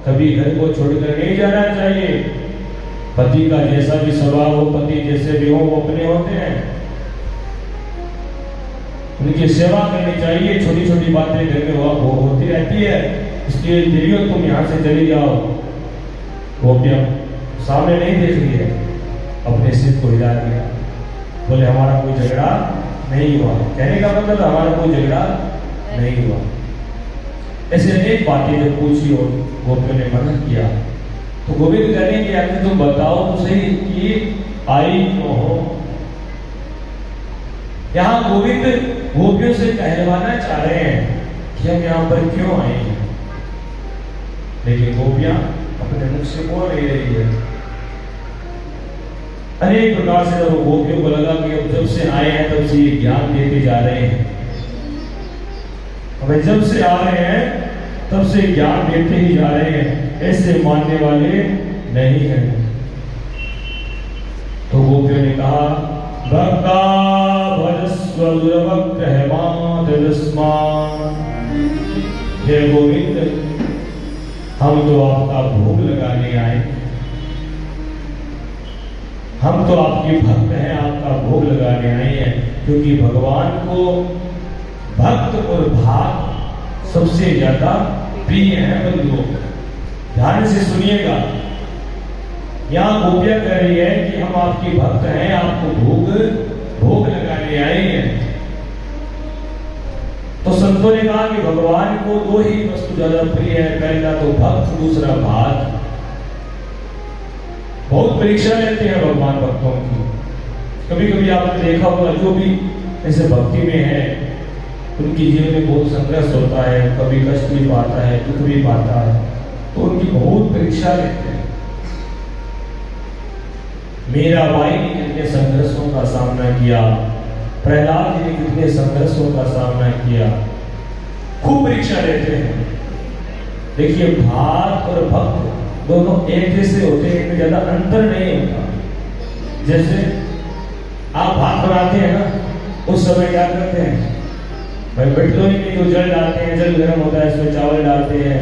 कभी घर को छोड़कर नहीं जाना चाहिए। पति का जैसा भी स्वभाव हो, पति जैसे भी हो, वो अपने होते हैं, उनकी सेवा करनी चाहिए। छोटी छोटी बातें घर में वो होती रहती है, इसलिए देवियों तुम यहाँ से चली जाओ। गोपियां सामने नहीं देख रही है, अपने सिर को हिला दिया, बोले हमारा कोई झगड़ा नहीं हुआ। कहने का मतलब हमारा कोई झगड़ा नहीं हुआ। ऐसे अनेक बातें जब पूछी और गोपियों ने मना किया, तो गोविंद कहने की आखिर तुम बताओ तो सही कि आई क्यों हो? यहाँ गोविंद गोपियों से कहलवाना चाह रहे हैं कि हम यहाँ पर क्यों आए हैं, लेकिन गोपियां अपने मुख से बोल नहीं रही है। अनेक प्रकार से जब गोपियों को लगा कि अब जब से आए हैं तब से ये ज्ञान देते जा रहे हैं, हमें जब से आ रहे हैं तब से ज्ञान देते ही जा रहे हैं, ऐसे मानने वाले नहीं हैं। तो गोपियों ने कहा भक्ता भजस्व दुर्भक्त है हे गोविंद, हम तो आपका भोग लगाने आए, हम तो आपके भक्त हैं, आपका भोग लगाने आए हैं। क्योंकि भगवान को भक्त और भाग सबसे ज्यादा प्रिय है। बंधुओं ध्यान से सुनिएगा, यहाँ गोपियां कह रही है कि हम आपकी भक्त हैं, आपको भोग लगाने आए हैं। तो संतों ने कहा कि भगवान को दो ही वस्तु ज्यादा प्रिय है, पहला तो भक्त, दूसरा भाग। बहुत परीक्षा लेते हैं भगवान भक्तों की। कभी कभी आपने देखा होगा जो भी ऐसे भक्ति में है उनकी जीवन में बहुत संघर्ष होता है, कभी कष्ट भी पाता है, दुख भी पाता है, तो उनकी बहुत परीक्षा लेते हैं। मीराबाई ने कितने संघर्षों का सामना किया, प्रहलाद जी ने कितने संघर्षों का सामना किया, खूब परीक्षा लेते हैं। देखिए भाग और भक्त दोनों एक जैसे होते हैं, इनमें ज्यादा अंतर नहीं होता। जैसे आप भात बनाते हैं ना, उस समय क्या करते हैं भाई, बटलों में जो जल डालते हैं, जल गर्म होता है, इसमें चावल डालते हैं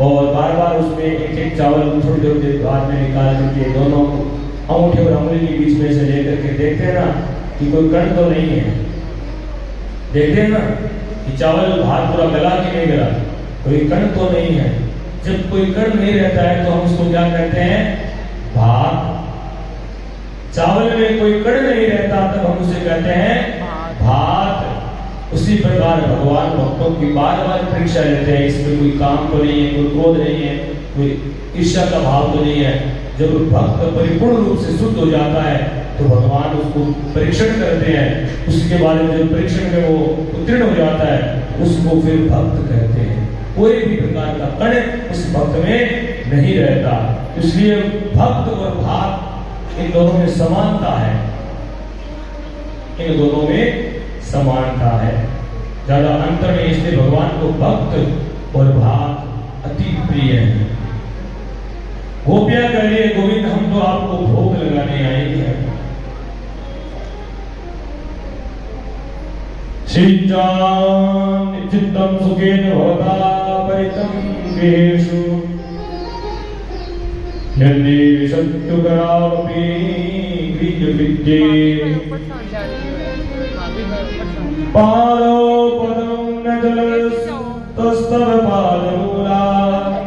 और बार बार उसमें एक एक चावल थोड़ी थोड़ी देर बाद में निकाल करके दोनों अंगूठे और उंगली के बीच में से लेकर के देखते हैं ना कि कोई कण तो नहीं है। देखते हैं ना कि चावल भात पूरा गला कि नहीं गला, कोई कण तो नहीं है। जब कोई कण नहीं रहता है तो हम उसको क्या कहते हैं, भात। चावल में कोई कण नहीं रहता तब हम उसे कहते हैं भात। उसी प्रकार भगवान भक्तों की बार बार परीक्षा लेते हैं, इसमें कोई काम तो नहीं है, कोई क्रोध नहीं है, कोई ईर्ष्या का भाव तो नहीं है। जब भक्त परिपूर्ण रूप से शुद्ध हो जाता है तो भगवान उसको परीक्षण करते हैं, उसके बाद में जब परीक्षण में वो उत्तीर्ण हो जाता है उसको फिर भक्त कहते हैं। कोई भी प्रकार का कण उस भक्त में नहीं रहता। इसलिए भक्त और भाग इन दोनों में समानता है, इन दोनों में समानता है, ज्यादा अंतर नहीं। इसलिए भगवान को भक्त और भाग अति प्रिय है। गोपियां कह रही है गोविंद हम तो आपको भोग लगाने आए हैं। श्रीजान चित्तम सुखेन भवता परितं गेषु यदि शत्रुकरावपि गृह्यविद्ये पादो पदं न जलस्तव पादमूलात्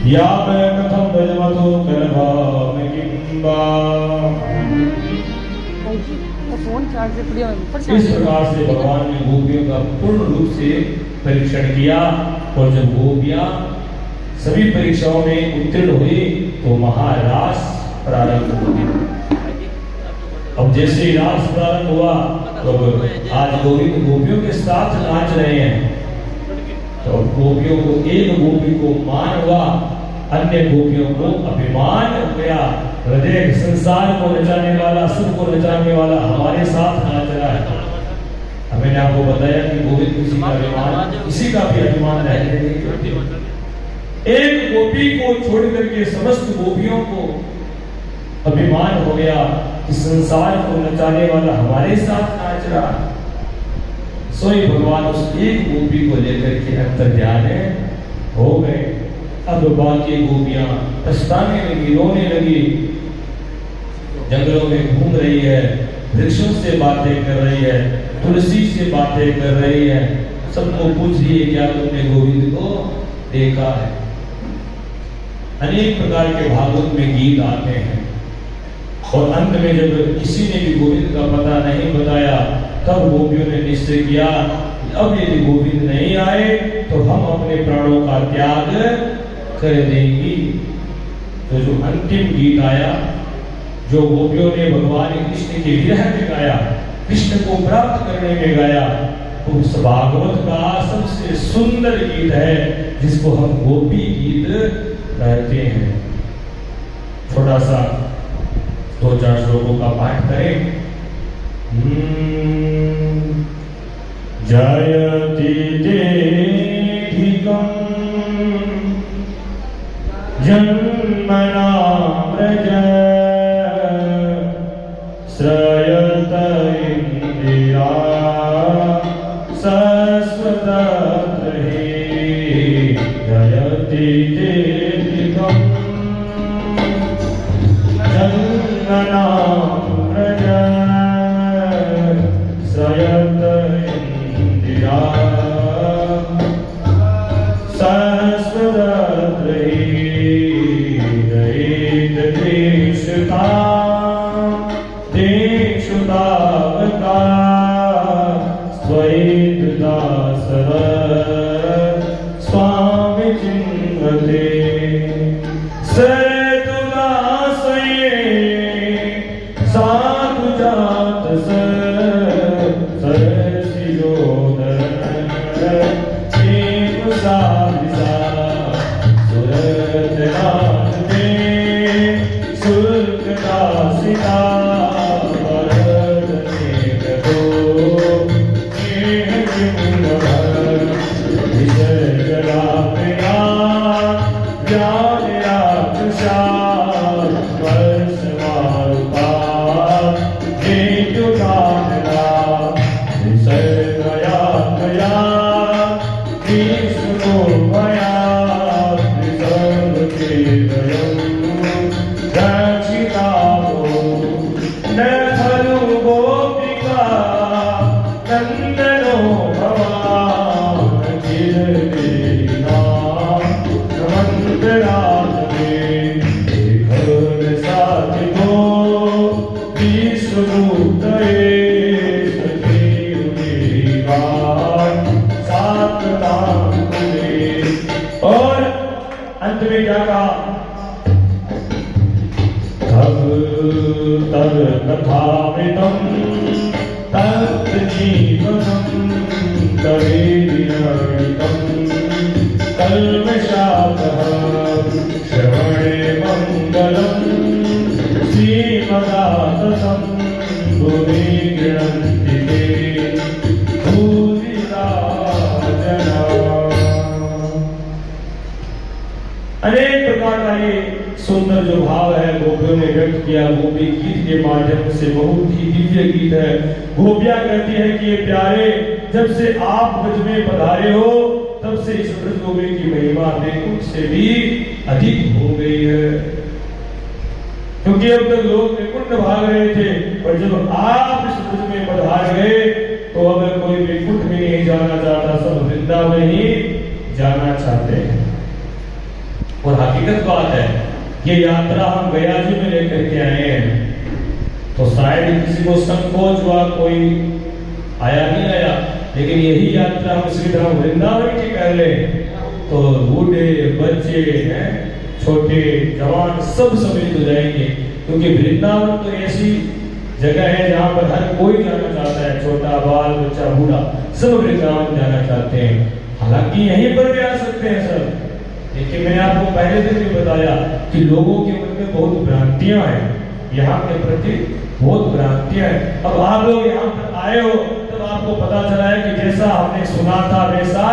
या मैं कथं भजमतो गर्भाम किं वा। फोन चार्ज पड़ी है ऊपर से। इस प्रकार से भगवान ने गोपियों का पूर्ण रूप से परीक्षण किया और जब गोपियां सभी परीक्षाओं में उत्तीर्ण हुई तो महारास प्रारंभ हो गया। अब जैसे ही रास प्रारंभ हुआ तो आज गोपियों के साथ नाच रहे हैं। तो गोपियों को एक गोपी को मान हुआ, अन्य गोपियों को अभिमान हो गया। हृदय संसार को नचाने वाला, सबको नचाने वाला हमारे साथ नाच रहा है। मैंने आपको बताया कि गोविंद किसी का अभिमान, किसी का भी अभिमान है। एक गोपी को छोड़ करके समस्त गोपियों को अभिमान हो गया कि संसार को नचाने वाला हमारे साथ नाच रहा है। सोई भगवान उस एक गोपी को लेकर के अंतर्ध्यान हो गए। अब बाकी गोपियां पछताने लगी, रोने लगी, जंगलों में घूम रही है, वृक्षों से बातें कर रही है, तुलसी से बातें कर रही है। सबको पूछ रही है क्या तुमने गोविंद को देखा है। अनेक प्रकार के भागवत में गीत आते हैं और अंत में जब किसी ने भी गोविंद का पता नहीं बताया तब गोपियों ने निश्चय किया अब यदि गोविंद नहीं आए तो हम अपने प्राणों का त्याग कर देंगी। तो जो अंतिम गीत आया, जो गोपियों ने भगवान कृष्ण के विरह में गाया, कृष्ण को प्राप्त करने में गाया, उस भागवत का सबसे सुंदर गीत है जिसको हम गोपी गीत कहते हैं। थोड़ा सा 2-4 श्लोकों का पाठ करें। जयति देहिकं जन्मना व्रज श्रयत इंदिरा सस्वतत्र हि। जयति देहिकं जन्मना व्रज श्रयत इंदिरा सस्वतत्र हि। दयित देशता देशुतावका स्वैत दासव स्वामी चिन्वते। साधु जात सरसिजोदर एक साधिसा सुरत नाथ में सुल्क दासिता वरदने गो नेह जिमुलभर विजय जलापया ज्ञान राक्षसा वर्षमारुता हेतुकामना निसर्गया गया कृष्णो मया सर्वकेवलं रक्षितावो न खलु गोपिका नन्दनो भवान् चिरदेहिना नमन्तरात्मे देखन साधितो विश्वभूतये सजीवदेवा सात्वतां कुले। और अंत में क्या कहा? तद कथामृतं तत् जीवनं तवेदितं कल्मषातः श्रवणे मङ्गलं श्रीमदाततं भुवि गृह्णन्ति ते भूरिदा जना। अनेक प्रकार का ये सुंदर जो भाव है गोपियों ने व्यक्त किया गोपी गीत के माध्यम से। बहुत ही दिव्य गीत है। गोपियां कहती है कि ये प्यारे जब से आप ब्रज में पधारे हो तब से इस ब्रज गोपी की महिमा वैकुंठ से भी अधिक हो गई है। क्योंकि अब तक लोग वैकुंठ भाग रहे थे पर जब आप इस ब्रज में पधार गए तो अब कोई वैकुंठ में नहीं जाना चाहता, सब वृंदावन ही जाना चाहते हैं। और हकीकत बात है ये यात्रा हम गया जी में लेकर के आए हैं। तो शायद किसी को संकोच हुआ, कोई आया नहीं आया, लेकिन यही यात्रा हम श्री धाम वृंदावन की कर ले तो बूढ़े बच्चे हैं, छोटे जवान सब सम्मिलित हो जाएंगे, क्योंकि वृंदावन तो ऐसी जगह है जहाँ पर हर कोई जाना चाहता है, छोटा बाल बच्चा बूढ़ा सब वृंदावन जाना चाहते हैं। हालांकि यहीं पर भी आ सकते हैं सब, लेकिन मैंने आपको पहले दिन भी बताया कि लोगों के मन में बहुत भ्रांतियां हैं, यहाँ के प्रति बहुत भ्रांतियां हैं। अब आप लोग यहाँ पर आए हो तब आपको पता चला है कि जैसा हमने सुना था वैसा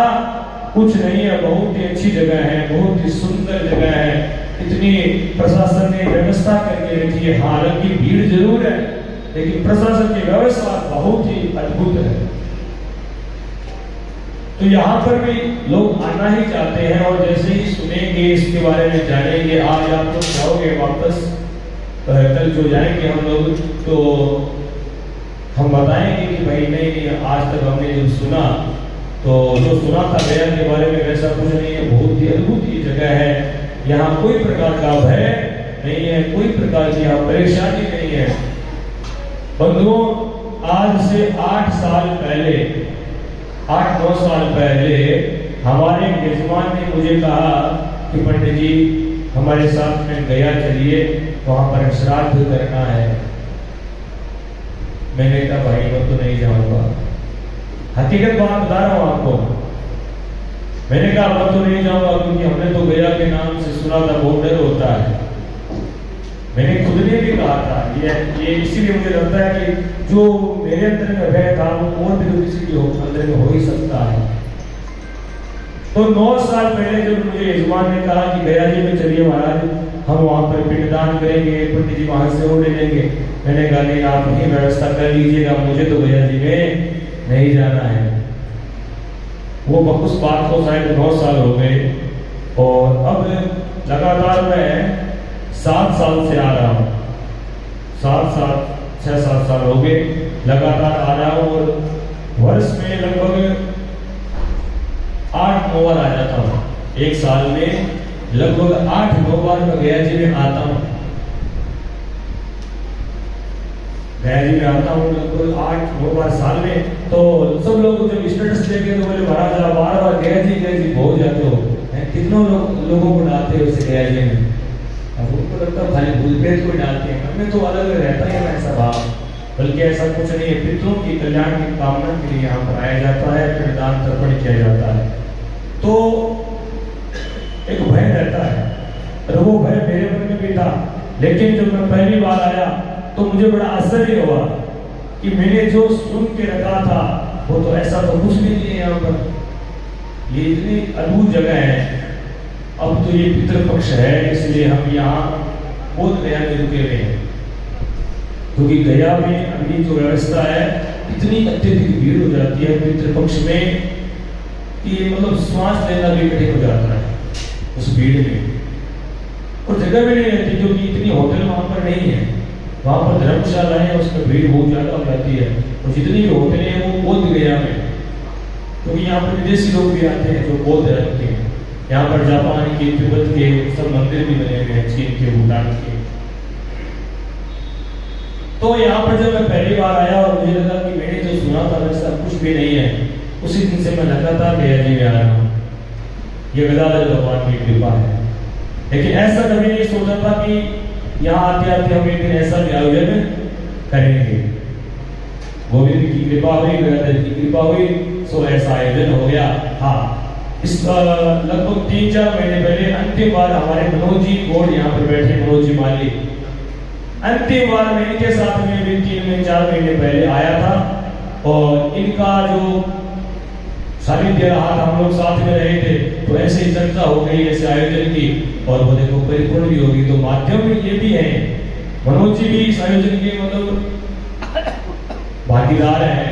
कुछ नहीं है। बहुत ही अच्छी जगह है, बहुत ही सुंदर जगह है, इतनी प्रशासन ने व्यवस्था करके रखी है। हालांकि भीड़ जरूर है, लेकिन प्रशासन की व्यवस्था बहुत ही अद्भुत है। तो यहाँ पर भी लोग आना ही चाहते हैं, और जैसे ही सुनेंगे इसके बारे में जानेंगे, आज आप लोग जाओगे वापस, कल जो जाएंगे हम लोग तो हम बताएंगे कि भाई नहीं आज तक हमने जो सुना तो जो सुना था गया के बारे में वैसा कुछ नहीं है, बहुत ही अद्भुत ही जगह है। यहाँ कोई प्रकार का भय नहीं है, कोई प्रकार की यहाँ परेशानी नहीं है। बंधुओं, आज से 8 साल पहले 8-9 साल पहले हमारे यजमान ने मुझे कहा कि पंडित जी हमारे साथ में गया चलिए, वहां पर श्राद्ध करना है। मैंने कहा भाई मैं तो नहीं जाऊंगा, हकीकत बात बता रहा हूं आपको। मैंने कहा मैं तो नहीं जाऊंगा, क्योंकि हमने तो गया के नाम से सुना था बहुत डर होता है। मैंने खुद ने भी कहा था ये इसीलिए मुझे लगता है कि जो मेरे अंदर में भय था वो और भी तो किसी के अंदर में हो ही सकता है। तो 9 साल पहले जब मुझे यजमान ने कहा कि गया जी में चलिए महाराज, हम वहां पर पिंडदान करेंगे, पंडित जी वहां से वो ले लेंगे। मैंने कहा नहीं, आप ही व्यवस्था कर लीजिएगा, मुझे तो गया जी में नहीं जाना है। वो उस बात को शायद 9 साल हो गए, और अब लगातार मैं 7 साल से आ रहा हूँ, 6-7 साल हो गए लगातार आ रहा हूँ, और वर्ष में लगभग 8-9 बार आ जाता हूँ। एक साल में लगभग 8-9 बार मैं गया जी में आता हूँ। गया जी में आता हूँ लगभग 8-9 बार साल में। तो सब लोग जब स्टेटस देखे तो बोले महाराज आप बार-बार गया जी बहुत जाते हो, कितनों लोगों को डालते हो उसे गया जी में। अब उनको लगता है खाली भूलभेद को डालते हैं, मन में तो अलग रहता है ऐसा भाव, बल्कि ऐसा कुछ नहीं है। पितरों की कल्याण की कामना के लिए यहाँ पर आया जाता है, फिर दान तर्पण किया जाता है। तो एक भय रहता है, और वो भय मेरे मन में भी था। लेकिन जब मैं पहली बार आया तो मुझे बड़ा आश्चर्य हुआ कि मैंने जो सुन के रखा था वो तो ऐसा तो कुछ भी नहीं है। यहाँ पर ये इतनी अद्भुत जगह है। अब तो ये पितृपक्ष है, इसलिए हम यहाँ बोध गया में रुके हुए हैं, क्योंकि गया में अभी जो व्यवस्था है इतनी अत्यधिक भीड़ हो जाती है पितृपक्ष में कि मतलब श्वास लेना भी कठिन हो जाता है उस भीड़ में, और जगह भी नहीं रहती, क्योंकि इतनी होटल वहां पर नहीं है। वहां पर धर्मशाला है, उसमें भीड़ बहुत ज्यादा हो जाती है, और जितनी भी होटलें हैं वो बोध गया में, क्योंकि यहाँ पर विदेशी लोग भी आते हैं जो बौद्ध धर्म के। यहाँ पर जापान के, तिब्बत के सब मंदिर भी बने हुए हैं, चीन के, भूटान के। तो यहाँ पर जब मैं पहली बार आया और मुझे लगा कि मैंने जो सुना था वैसा कुछ भी नहीं है, उसी दिन से मैं लगातार गया जी में आ रहा हूँ। ये गदाधर भगवान की कृपा है। लेकिन ऐसा कभी नहीं सोचा था कि यहाँ आते आते हम एक दिन ऐसा भी आयोजन करेंगे। गोविंद की कृपा हुई, गदाधर की कृपा हुई, सो ऐसा आयोजन हो गया। हाँ, इस लगभग 3-4 महीने पहले अंतिम बार हमारे मनोज जी गौड़ यहाँ पर बैठे, मनोज जी माली, अंतिम बार मैं इनके साथ में भी 3-4 महीने पहले आया था, और इनका जो सानिध्य रहा था, हम लोग साथ में रहे थे, तो ऐसे ही चर्चा हो गई ऐसे आयोजन की, और वो देखो परिपूर्ण भी होगी। तो माध्यम में ये भी है, मनोज जी भी इस आयोजन के मतलब भागीदार हैं।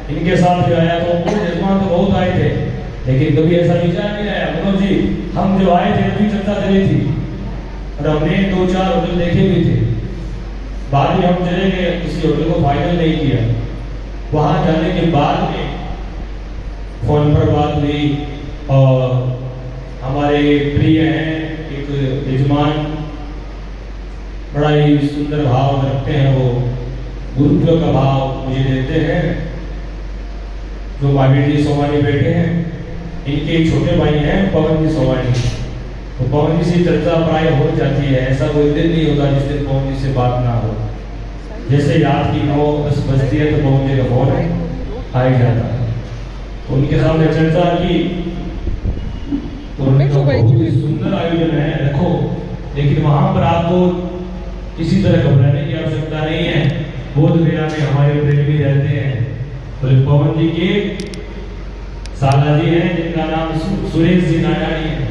इनके साथ जो आया तो यजमान तो बहुत आए थे, लेकिन कभी ऐसा विचार नहीं आया। मनोज जी हम जो आए थे तभी चर्चा चली थी, और हमने 2-4 होटल देखे भी थे। बाद में हम चले गए, किसी होटल को फाइनल नहीं किया। वहां जाने के बाद में फोन पर बात हुई, और हमारे प्रिय हैं एक यजमान, बड़ा ही सुंदर भाव रखते हैं वो, गुरुत्व का भाव मुझे देते हैं। जो महावीर जी सोमानी बैठे हैं, इनके छोटे भाई हैं पवन जी सोमानी। तो पवन जी से चर्चा प्राय हो जाती है, ऐसा कोई दिन नहीं होता जिस दिन पवन जी से बात ना हो। जैसे रात की 9-10 बजती है तो पवन जी का फोन आ ही जाता है, तो उनके सामने चर्चा की। तो उनका बहुत ही सुंदर आयोजन है देखो, लेकिन वहां पर आपको किसी तरह घबराने की आवश्यकता नहीं है। बोध गया में हमारे प्रेमी रहते हैं, तो पवन जी के साला जी हैं जिनका नाम सुरेश जी नारायणी है,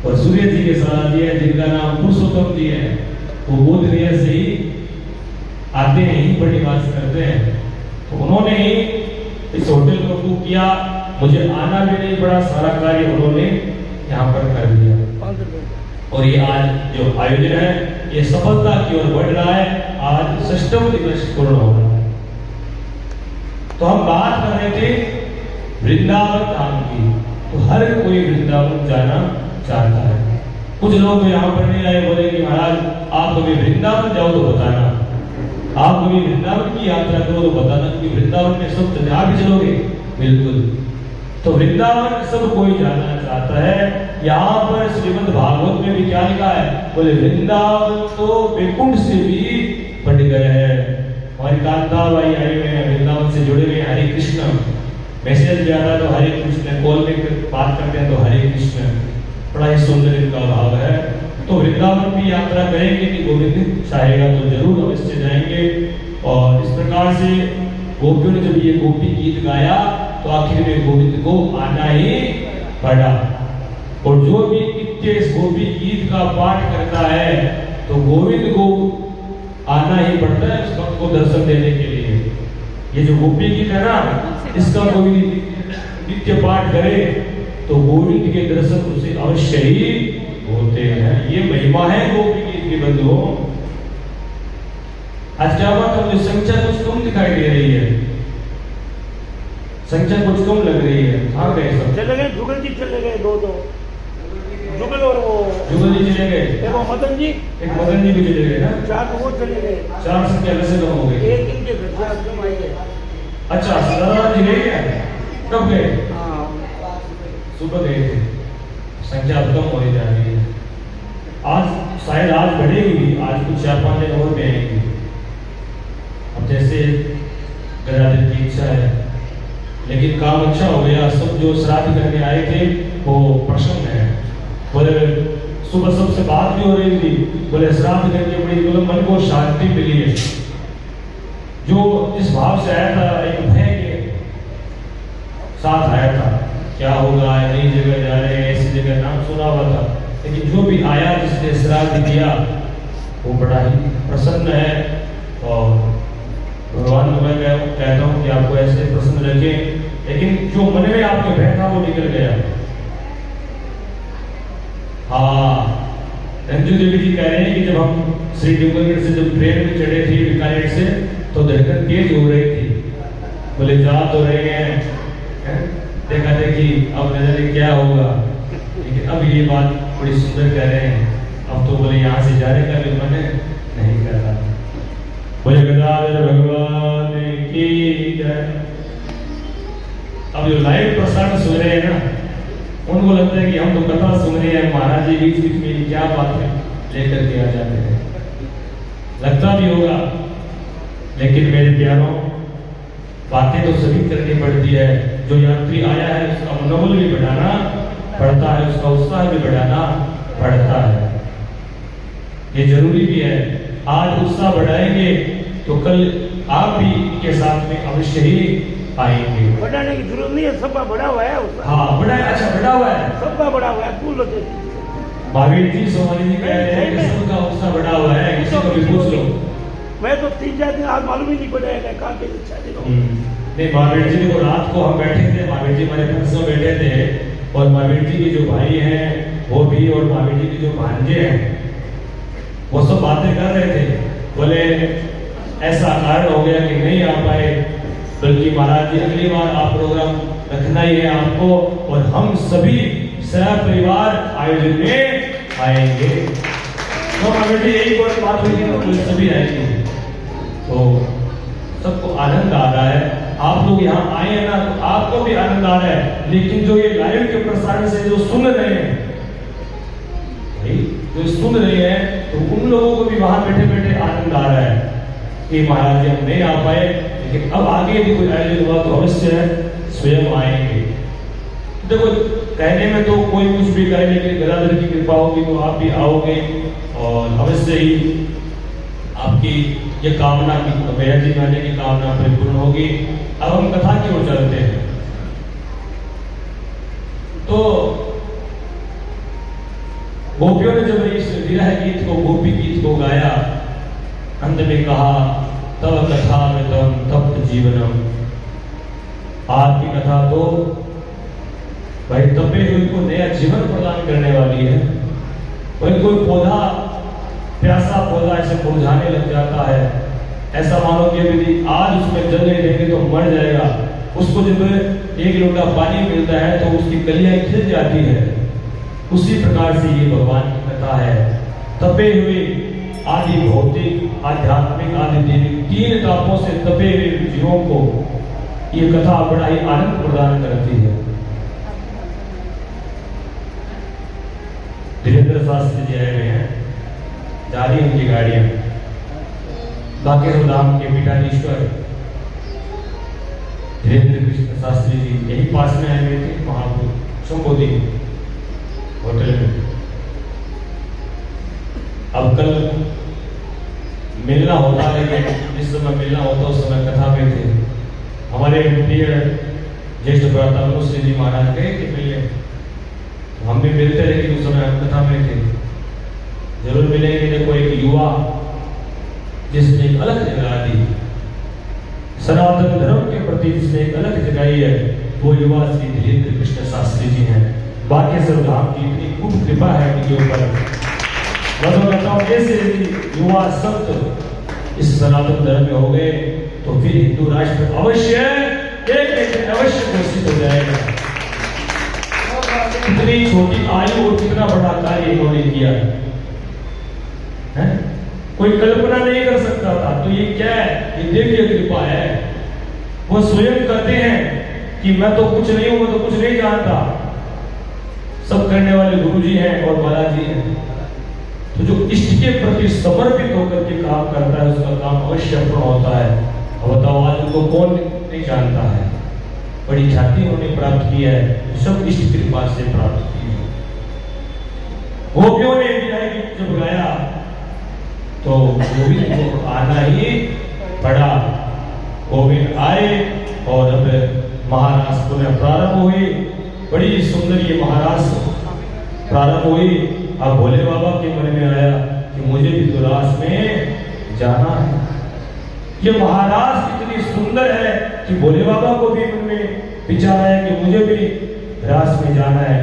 और सुरेश जी के साला जी हैं जिनका नाम पुरुषोत्तम जी है। वो बोध गया से ही आते हैं, यहीं पर निवास करते हैं। तो उन्होंने ही इस होटल को बुक किया, मुझे आना भी नहीं पड़ा, सारा कार्य उन्होंने यहाँ पर कर दिया। और ये आज जो आयोजन है ये सफलता की ओर बढ़ रहा है। आज 6वां दिवस पूर्ण हो रहा है। तो हम बात कर रहे थे वृंदावन धाम की, तो हर कोई वृंदावन जाना चाहता है। कुछ लोग यहाँ पर नहीं आए, बोले कि महाराज आप कभी वृंदावन जाओ तो बताना, आप कभी वृंदावन की यात्रा करो तो बताना कि वृंदावन में सब चले, आप भी चलोगे? बिल्कुल। तो वृंदावन सब कोई जाना चाहता है। यहाँ पर श्रीमद् भागवत में भी क्या लिखा है, बोले वृंदावन तो वैकुंठ से भी बढ़ गया है। हमारी कांता भाई आए हुए हैं, वृंदावन से जुड़े हुए हैं। हरे कृष्ण मैसेज जा रहा है तो हरे कृष्ण, कॉल में बात करते हैं तो हरे कृष्ण, बड़ा ही सुंदर इनका भाव है। तो वृंदावन की यात्रा करेंगे कि गोविंद चाहेगा तो जरूर अवश्य जाएंगे। और इस प्रकार से गोपियों ने जब ये गोपी गीत गाया तो आखिर में गोविंद को आना ही पड़ा। और जो भी नित्य इस गोपी गीत का पाठ करता है तो गोविंद को आना ही पड़ता है उस भक्त को दर्शन देने के लिए। ये जो गोपी गीत है ना, इसका कोई नित्य पाठ करे तो गोविंद के दर्शन उसे अवश्य ही होते हैं। ये महिमा है गोपी गीत के बंधुओं। आज क्या बात है, मुझे संख्या कुछ कम दिखाई दे रही है, संख्या कुछ कम लग रही है। हाँ गए सब चले गए, जुगल जी चले गए, दो जुगल और वो जुगल जी चले गए, एक वो मदन जी, एक मदन जी भी चले गए ना, 4 वो चले गए, 4 संख्या वैसे कम हो गई। एक इनके घर से आज कम आई है। अच्छा सदानंद जी गए क्या? कब गए? हाँ सुबह गए थे। संख्या अब कम होती जा रही है। आज शायद आज बढ़ेगी भी, आज कुछ 4-5 दिन और भी आएंगी। अब जैसे गदाधर की इच्छा है, लेकिन काम अच्छा हो गया। सब जो श्राद्ध करने आए थे वो प्रसन्न है। बोले सुबह सबसे बात भी हो रही थी, बोले श्राद्ध करके बड़ी बोले मन को शांति मिली है। जो इस भाव से आया था, एक भय के साथ आया था, क्या होगा, नई जगह जा रहे हैं, ऐसी जगह नाम सुना हुआ था, लेकिन जो भी आया जिसने श्राद्ध किया वो बड़ा ही प्रसन्न है। और भगवान को मैं कहता हूँ कि आपको ऐसे प्रसन्न रखें, लेकिन जो मन में आपके भय था वो निकल गया। हाँ, रंजू देवी जी कह रहे हैं कि जब हम श्री डूंगरगढ़ से जब ट्रेन में चढ़े थे बीकानेर से, तो धड़कन तेज हो रही थी। बोले जा तो रहे हैं, देखा देखी अब न जाने क्या होगा, लेकिन अब ये बात बड़ी सुंदर कह रहे हैं। अब तो बोले यहाँ से जाने का भी मन नहीं कर रहा। बोले गदाधर भगवान की जय। अब जो लाइव प्रसारण सुन रहे हैं ना, उनको लगता है कि हम तो कथा सुन रहे हैं, महाराज जी बीच बीच में क्या बात है लेकर के आ जाते हैं, लगता भी होगा। लेकिन मेरे प्यारों, बातें तो सभी करनी पड़ती है। जो यात्री आया है उसका मनोबल भी बढ़ाना पड़ता है, उसका उत्साह भी बढ़ाना पड़ता है, ये जरूरी भी है। आज उत्साह बढ़ाएंगे तो कल आप भी इनके साथ में अवश्य ही आएंगे। बढ़ाने की जरूरत नहीं है, सबका बड़ा हुआ है उसका। हाँ बड़ा, अच्छा बड़ा हुआ है, सबका बड़ा हुआ है। फूल होते महावीर जी सोमानी जी कह रहे हैं कि सबका उत्साह बड़ा हुआ है, किसी को भी पूछ लो। मैं तो 3-4 दिन आज मालूम ही नहीं पड़ा है कहाँ के नहीं, महावीर जी को रात को हम बैठे थे, महावीर जी हमारे पास में बैठे थे, और महावीर जी के जो भाई हैं वो भी, और महावीर जी के जो भांजे हैं वो सब बातें कर रहे थे। बोले ऐसा कारण हो गया कि नहीं आ पाए, बल्कि महाराज जी अगली बार आप प्रोग्राम रखना ही है आपको, और हम सभी सहपरिवार आयोजन में आएंगे। तो महावीर जी यही बात हुई थी, तो सभी आएंगे। तो सबको आनंद आ रहा है। आप लोग यहाँ आए हैं ना, तो आपको भी आनंद आ रहा है। लेकिन जो ये लाइव के प्रसारण से जो सुन रहे हैं भाई, जो सुन रहे हैं, तो उन लोगों को भी वहां बैठे बैठे आनंद आ रहा है कि महाराज जी हम नहीं आ पाए, लेकिन अब आगे यदि कोई आयोजन हुआ तो अवश्य स्वयं आएंगे। देखो कहने में तो कोई कुछ भी कहे, लेकिन गदाधर की कृपा होगी तो आप भी आओगे और अवश्य ही आपकी ये कामना की भैया जी कहने की कामना परिपूर्ण होगी। अब हम कथा की ओर चलते हैं। तो गोपियों ने जब इस विरह गीत को, गोपी गीत को गाया, अंत में कहा तब कथा में तम तप्त जीवनम। आपकी कथा तो भाई तपे हुए को नया जीवन प्रदान करने वाली है। वही कोई पौधा, प्यासा पौधा ऐसे मुरझाने लग जाता है, ऐसा मानो कि यदि आज उसमें जल नहीं देंगे तो मर जाएगा। उसको जब एक लोटा पानी मिलता है तो उसकी कलियां खिल जाती है। उसी प्रकार से ये भगवान की कथा है। तपे हुए आदि भौतिक, आध्यात्मिक, आदि दैविक, तीन तापों से तपे हुए जीवों को ये कथा बड़ा ही आनंद प्रदान करती है। धीरेन्द्र शास्त्री जी आए हुए हैं, जा रही उनकी गाड़ियां। बाकेश्वर धाम के पीठाधीश्वर धीरेन्द्र कृष्ण शास्त्री जी यही पास में आए हुए थे, महापुर शंभोदी होटल में। अब कल मिलना होता है, लेकिन जिस समय मिलना होता उस समय कथा में थे। हमारे प्रिय ज्येष्ठ भ्राता मनुष्य जी महाराज गए थे मिलने, हम भी मिलते, लेकिन उस समय हम कथा में थे। जरूर मिलेंगे। देखो एक युवा जिसने एक अलग जगह दी, सनातन धर्म के प्रति जिसने एक अलग जगाई है, वो युवा श्री धीरेन्द्र कृष्ण शास्त्री जी हैं। बाकेश्वर धाम की इतनी खूब कृपा है उनके ऊपर। ऐसे युवा संत इस सनातन धर्म में हो गए तो फिर हिंदू राष्ट्र अवश्य एक दिन अवश्य घोषित हो जाएगा। इतनी छोटी आयु और कितना बड़ा कार्य इन्होंने किया है, कोई कल्पना नहीं कर सकता था। तो ये क्या है? ये दिव्य कृपा है। वो स्वयं कहते हैं कि मैं तो कुछ नहीं हूं, मैं तो कुछ नहीं जानता, सब करने वाले गुरु जी हैं और बालाजी हैं। तो जो इष्ट के प्रति समर्पित होकर के काम करता है उसका काम अवश्य पूर्ण होता है। अब बताओ आज उनको कौन नहीं जानता है? बड़ी ख्याति उन्होंने प्राप्त की है, सब इष्ट कृपा से प्राप्त की है। गोपियों ने जब गाया तो गोविंद को आना ही पड़ा। गोविंद आए और अब महारास पुनः प्रारंभ हुई। बड़ी सुंदर ये महारास प्रारंभ हुई। अब भोले बाबा के मन में आया कि मुझे भी तो रास में जाना है। ये महारास इतनी सुंदर है कि भोले बाबा को भी मन में विचार आया कि मुझे भी रास में जाना है।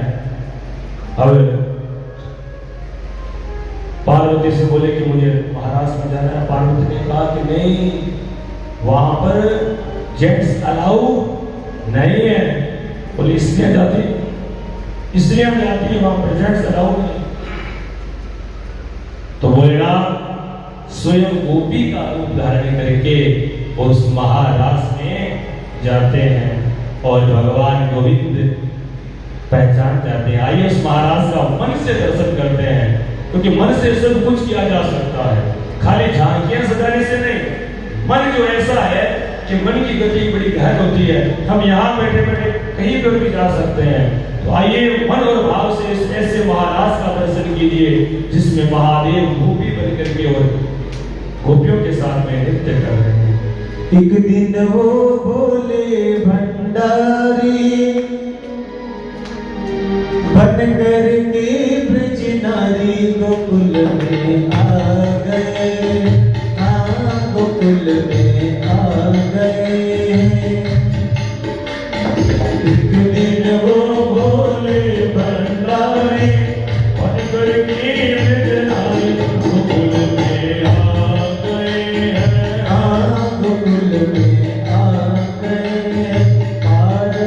अब पार्वती से बोले कि मुझे महाराज में जाना है। पार्वती ने कहा कि नहीं, वहां पर जेंट्स अलाउ नहीं है। बोले इसलिए जाती, इसलिए हम जाती है, वहां पर जेंट्स अलाउ नहीं। तो बोलेगा स्वयं गोपी का रूप धारण करके उस महारास में जाते हैं और भगवान गोविंद पहचान जाते हैं। आइए उस महाराज का मन से दर्शन करते हैं, क्योंकि मन से सब कुछ किया जा सकता है, खाली झांकियां सजाने से नहीं। मन जो ऐसा है कि मन की गति बड़ी गहन होती है। हम यहाँ बैठे बैठे कहीं पर भी जा सकते हैं। तो आइए मन और भाव से इस ऐसे महाराज का दर्शन कीजिए जिसमें महादेव गोपी बनकर के और गोपियों के साथ में नृत्य कर रहे हैं। एक दिन वो बोले भंडारी बन करके ब्रज नारी गोकुल में आ गए, हाँ गोकुल में आ गए। एक दिन वो बोले भंडारी बन करके ब्रज नारी गोकुल में आ गए, हाँ गोकुल में आ गए। पार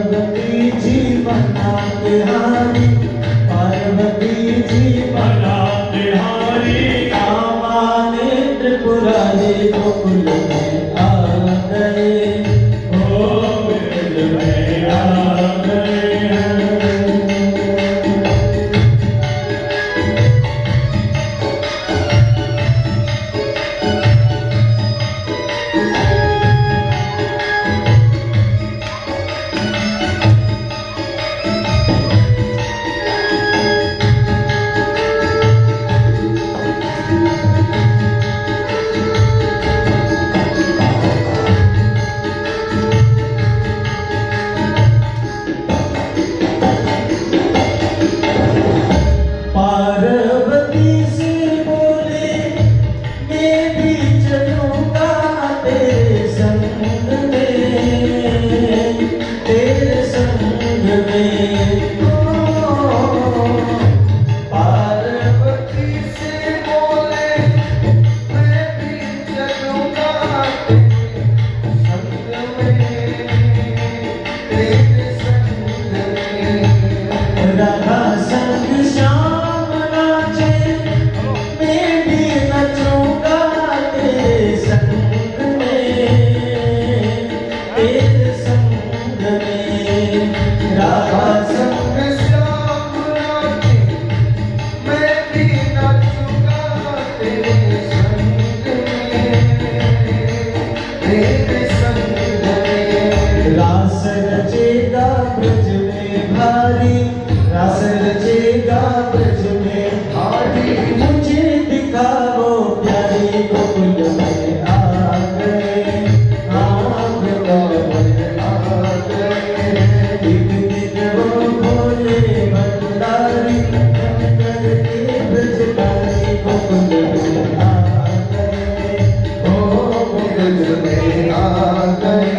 राधा संग श्याम राधे मैं भी नाचूंगा तेरे संग में रास रचेगा ब्रज में भारी रास रचेगा ब्रज में भारी मुझे दिखाओ प्यारी गोकुल में आ गए गोकुल में आ गए दिन दिन वो भोले भंडारी बन करके ब्रजधारी गोकुल में आ गए ओ गोकुल में आ गए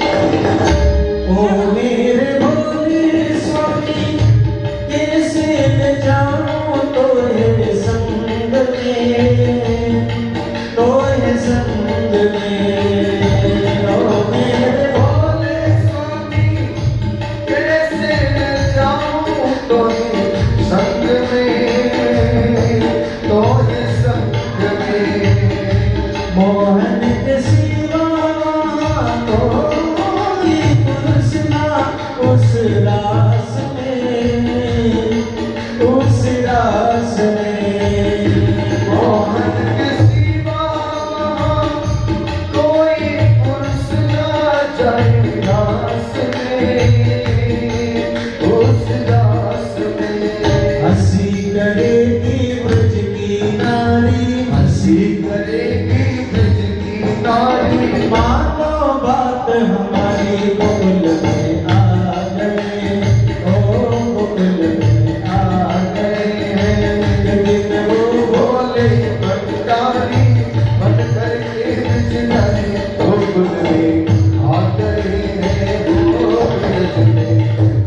ओ मेरे भोले स्वामी कैसे न जाऊं तोहे संग में ओ मेरे भोले स्वामी कैसे न जाऊं तोहे संग में मोहन के सिवा कोई पुरुष ना उस रास में मोहन के सिवा कोई पुरुष ना जाए रास में उस रास में हंसी करेगी ब्रज की नारी हंसी करेगी ब्रज की नारी मानो बात हमारी गोकुल में आ गए ओ गोकुल में आ गए दिन वो भोले भंडारी बन करके ब्रजधारी गोकुल में आ गए हैं वो ब्रज में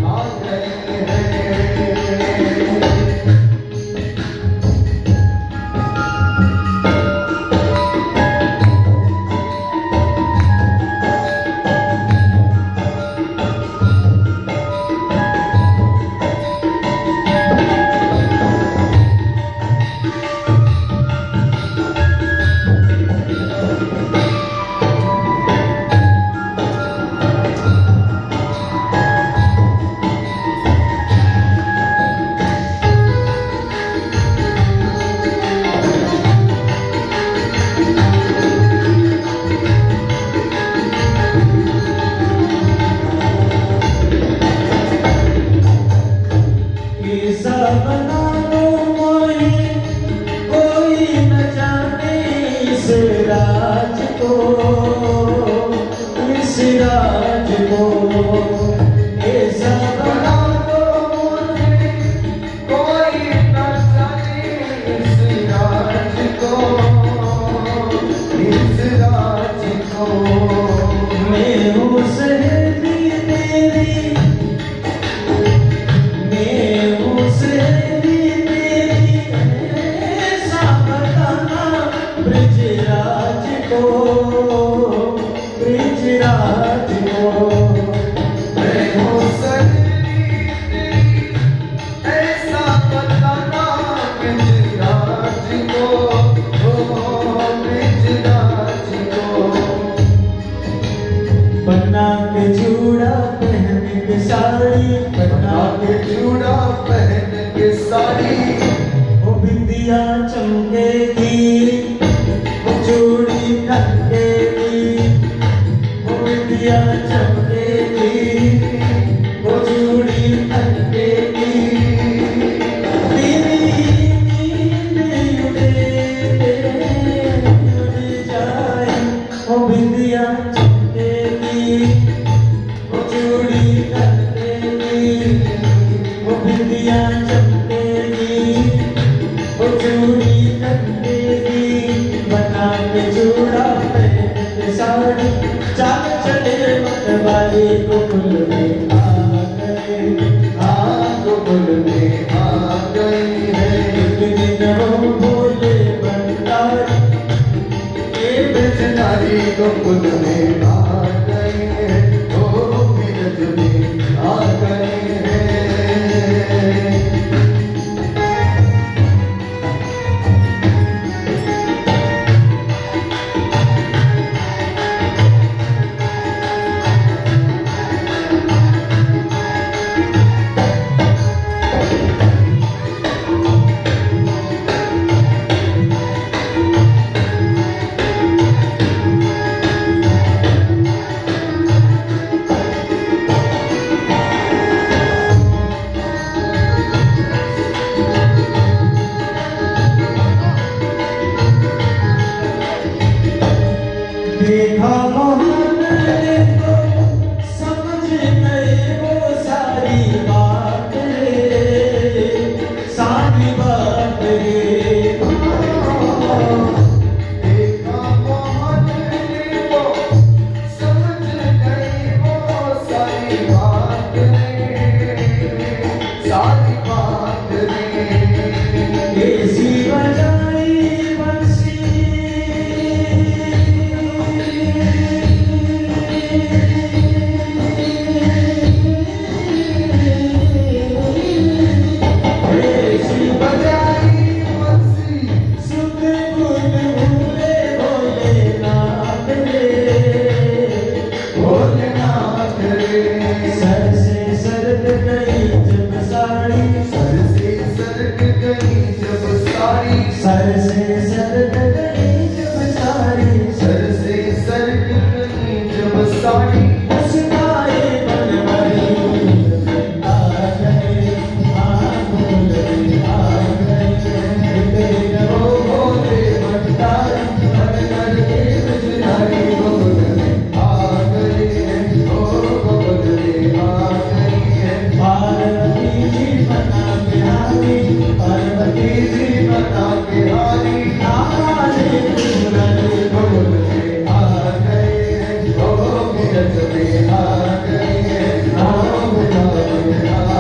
आ गए हैं ऐसा बना लो मोहे कोई न जाने इस राज को ऐसा बना लो मुझे कोई न जाने इस राज को मैं हूँ सहेली तेरी ऐसा बताना ब्रजराज को मैं हूँ सहेली तेरी ऐसा बताना ब्रजराज को ब्रजराज को बना के चूड़ा पहन के साड़ी बना के चूड़ा पहन के साड़ी वो बिंदिया चमकेगी वो चूड़ी खनकेगी वो बिंदिया चमकेगी वो चूड़ी खनकेगी तेरी नींद उड़ जाए वो बिंदिया चमकेगी वो चूड़ी खनकेगी वो बिंदिया चमकेगी चूड़ा पहन साड़ी चाल चले मतवाली गोकुल में आ गए। गोकुल में आ गए हैं। एक दिन वो बोले भंडारी ये बेचनारी गोकुल में आ गए हैं। ओ मिरज में आ गए हैं। देखा मोहन ने तो समझ गए वो सारी बात रे, सारी बात रे। देखा मोहन ने वो समझ गए वो सारी बात रे, सारी बात रे। ऐसी बजाई बंसी ऐसी बजाई बंसी सुख गुण भूले भोले नाम रे, भोलेनाथ रे। सर से सरद गई जब साड़ी, सर से सरक गई जब सारी, सर से सरद गई जब साड़ी, सर से सरक गई जब साड़ी। मुस्काए बनवारी आ गए, गोकुल में आ गए। तेरे ओ भोले भंडारी भंडार के बेचनारी गोकुल में आ गए हैं। ओ गोकुल में आ गए हैं। पार्वती जी बना के हारी, पार्वती जी बना के हारी आने दुल्हन गोकुल में आ गए हैं। ओ मिरज में आ गए हैं। ओ मिरज में आ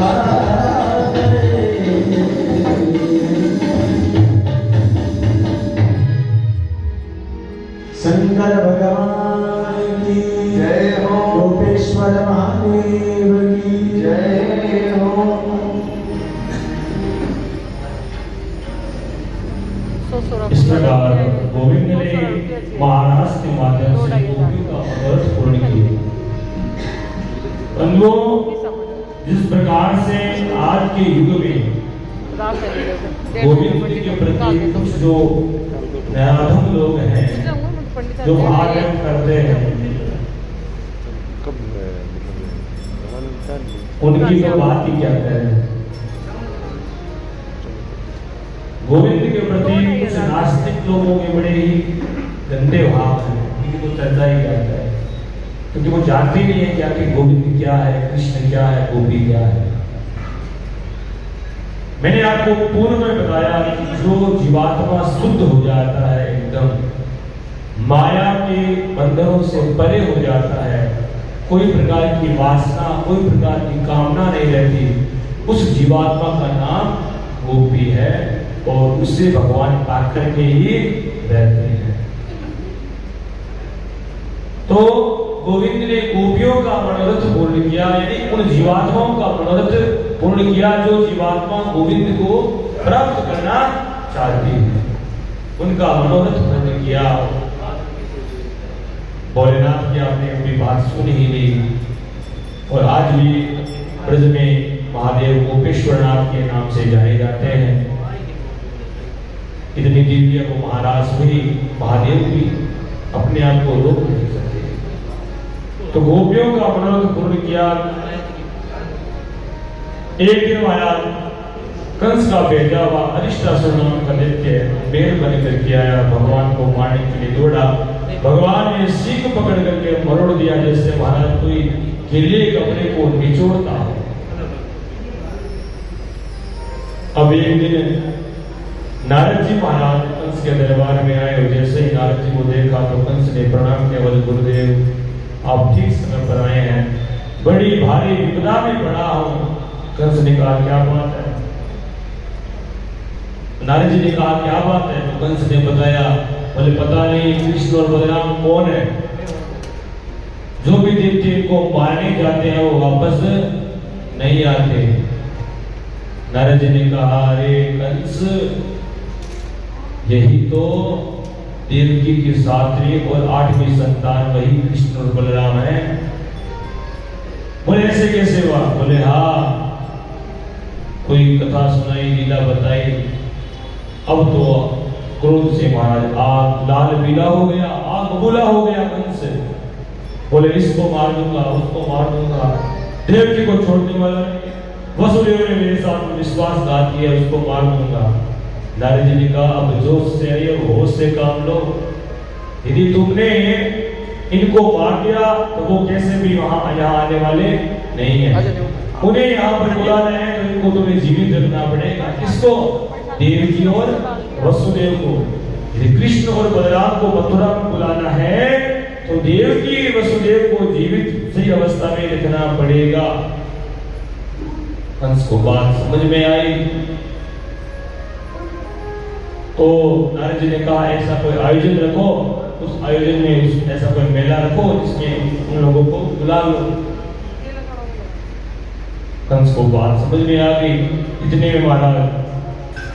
शंकर भगवान की जय हो। गोपेश्वर महादेव की जय हो। इस प्रकार गोविंद ने महाराज के माध्यम से गोपियों का मनोरथ पूर्ण किए। बंधुओं, जिस प्रकार से आज के युग में गोविंद के प्रति कुछ जो नराधम लोग हैं, जो भागम करते हैं, उनकी तो बात ही क्या करें। गोविंद के प्रति कुछ नास्तिक लोगों के बड़े ही गंदे भाव हैं, उनकी तो चर्चा ही करता है, क्योंकि वो जानते नहीं है क्या कि गोविंद क्या है, कृष्ण क्या है, गोपी क्या है। मैंने आपको पूर्व में बताया कि जो जीवात्मा शुद्ध हो जाता है, एकदम माया के बंधनों से परे हो जाता है, कोई प्रकार की वासना, कोई प्रकार की कामना नहीं रहती, उस जीवात्मा का नाम गोपी है और उससे भगवान पाकर के ही रहते हैं। तो गोविंद ने गोपियों का मनोरथ पूर्ण किया, यानी उन जीवात्माओं का मनोरथ पूर्ण किया जो जीवात्मा गोविंद को प्राप्त करना चाहती है, उनका मनोरथ पूर्ण किया। भोलेनाथ की आपने अपनी बात सुनी ही नहीं, और आज भी ब्रज में महादेव गोपेश्वर नाथ के नाम से जाने जाते हैं। इतनी दिव्य वो महाराज भी, महादेव भी अपने आप को रोक नहीं सकते। तो गोपियों का मनोरथ पूर्ण किया। एक दिन महाराज कंस का भेजा हुआ अरिष्टासुर नाम का दैत्य बेर बन करके आया, भगवान को मारने के लिए दौड़ा। भगवान ने सीख पकड़ करके मरोड़ दिया, जैसे महाराज कोई गिले कपड़े को निचोड़ता है। अब एक दिन नारद जी महाराज कंस के दरबार में आए और जैसे ही नारद जी को देखा तो कंस ने प्रणाम किया, बोले गुरुदेव आप ठीक समय पर आए हैं, बड़ी भारी विपदा में पड़ा हूं। कंस ने कहा क्या बात है? नारद जी ने कहा क्या बात है? तो कंस ने बताया, बोले पता नहीं कृष्ण और बलराम कौन है, जो भी देवते इनको मारने जाते हैं वो वापस नहीं आते। नारद जी ने कहा अरे कंस, यही तो देवकी की 7वीं और 8वीं संतान वही कृष्ण और बलराम है। बोले ऐसे कैसे हुआ? बोले हाँ, कोई कथा सुनाई, लीला बताई। अब तो क्रोध से महाराज आग लाल पीला हो गया, आग बबूला हो गया कंस। बोले इसको मार दूंगा, उसको मार दूंगा, देवकी को छोड़ने वाला नहीं। वसुदेव ने मेरे साथ विश्वासघात किया, उसको मार दूंगा। नारद जी ने कहा अब जोश से आइए, होश से काम लो। यदि तुमने इनको मार दिया तो वो कैसे भी वहां यहाँ आने वाले नहीं है। उन्हें यहाँ पर बुलाना है तो इनको तुम्हें जीवित रखना पड़ेगा। किसको? देवकी और वसुदेव को। यदि कृष्ण और बलराम को मथुरा में बुलाना है तो देवकी वसुदेव को जीवित सही अवस्था में रखना पड़ेगा। कंस को बात समझ में आई तो नारद जी ने कहा ऐसा कोई आयोजन रखो, उस आयोजन में ऐसा कोई मेला रखो जिसमें उन लोगों को बुला लो। कंस को बात समझ में आ गई। इतने में महाराज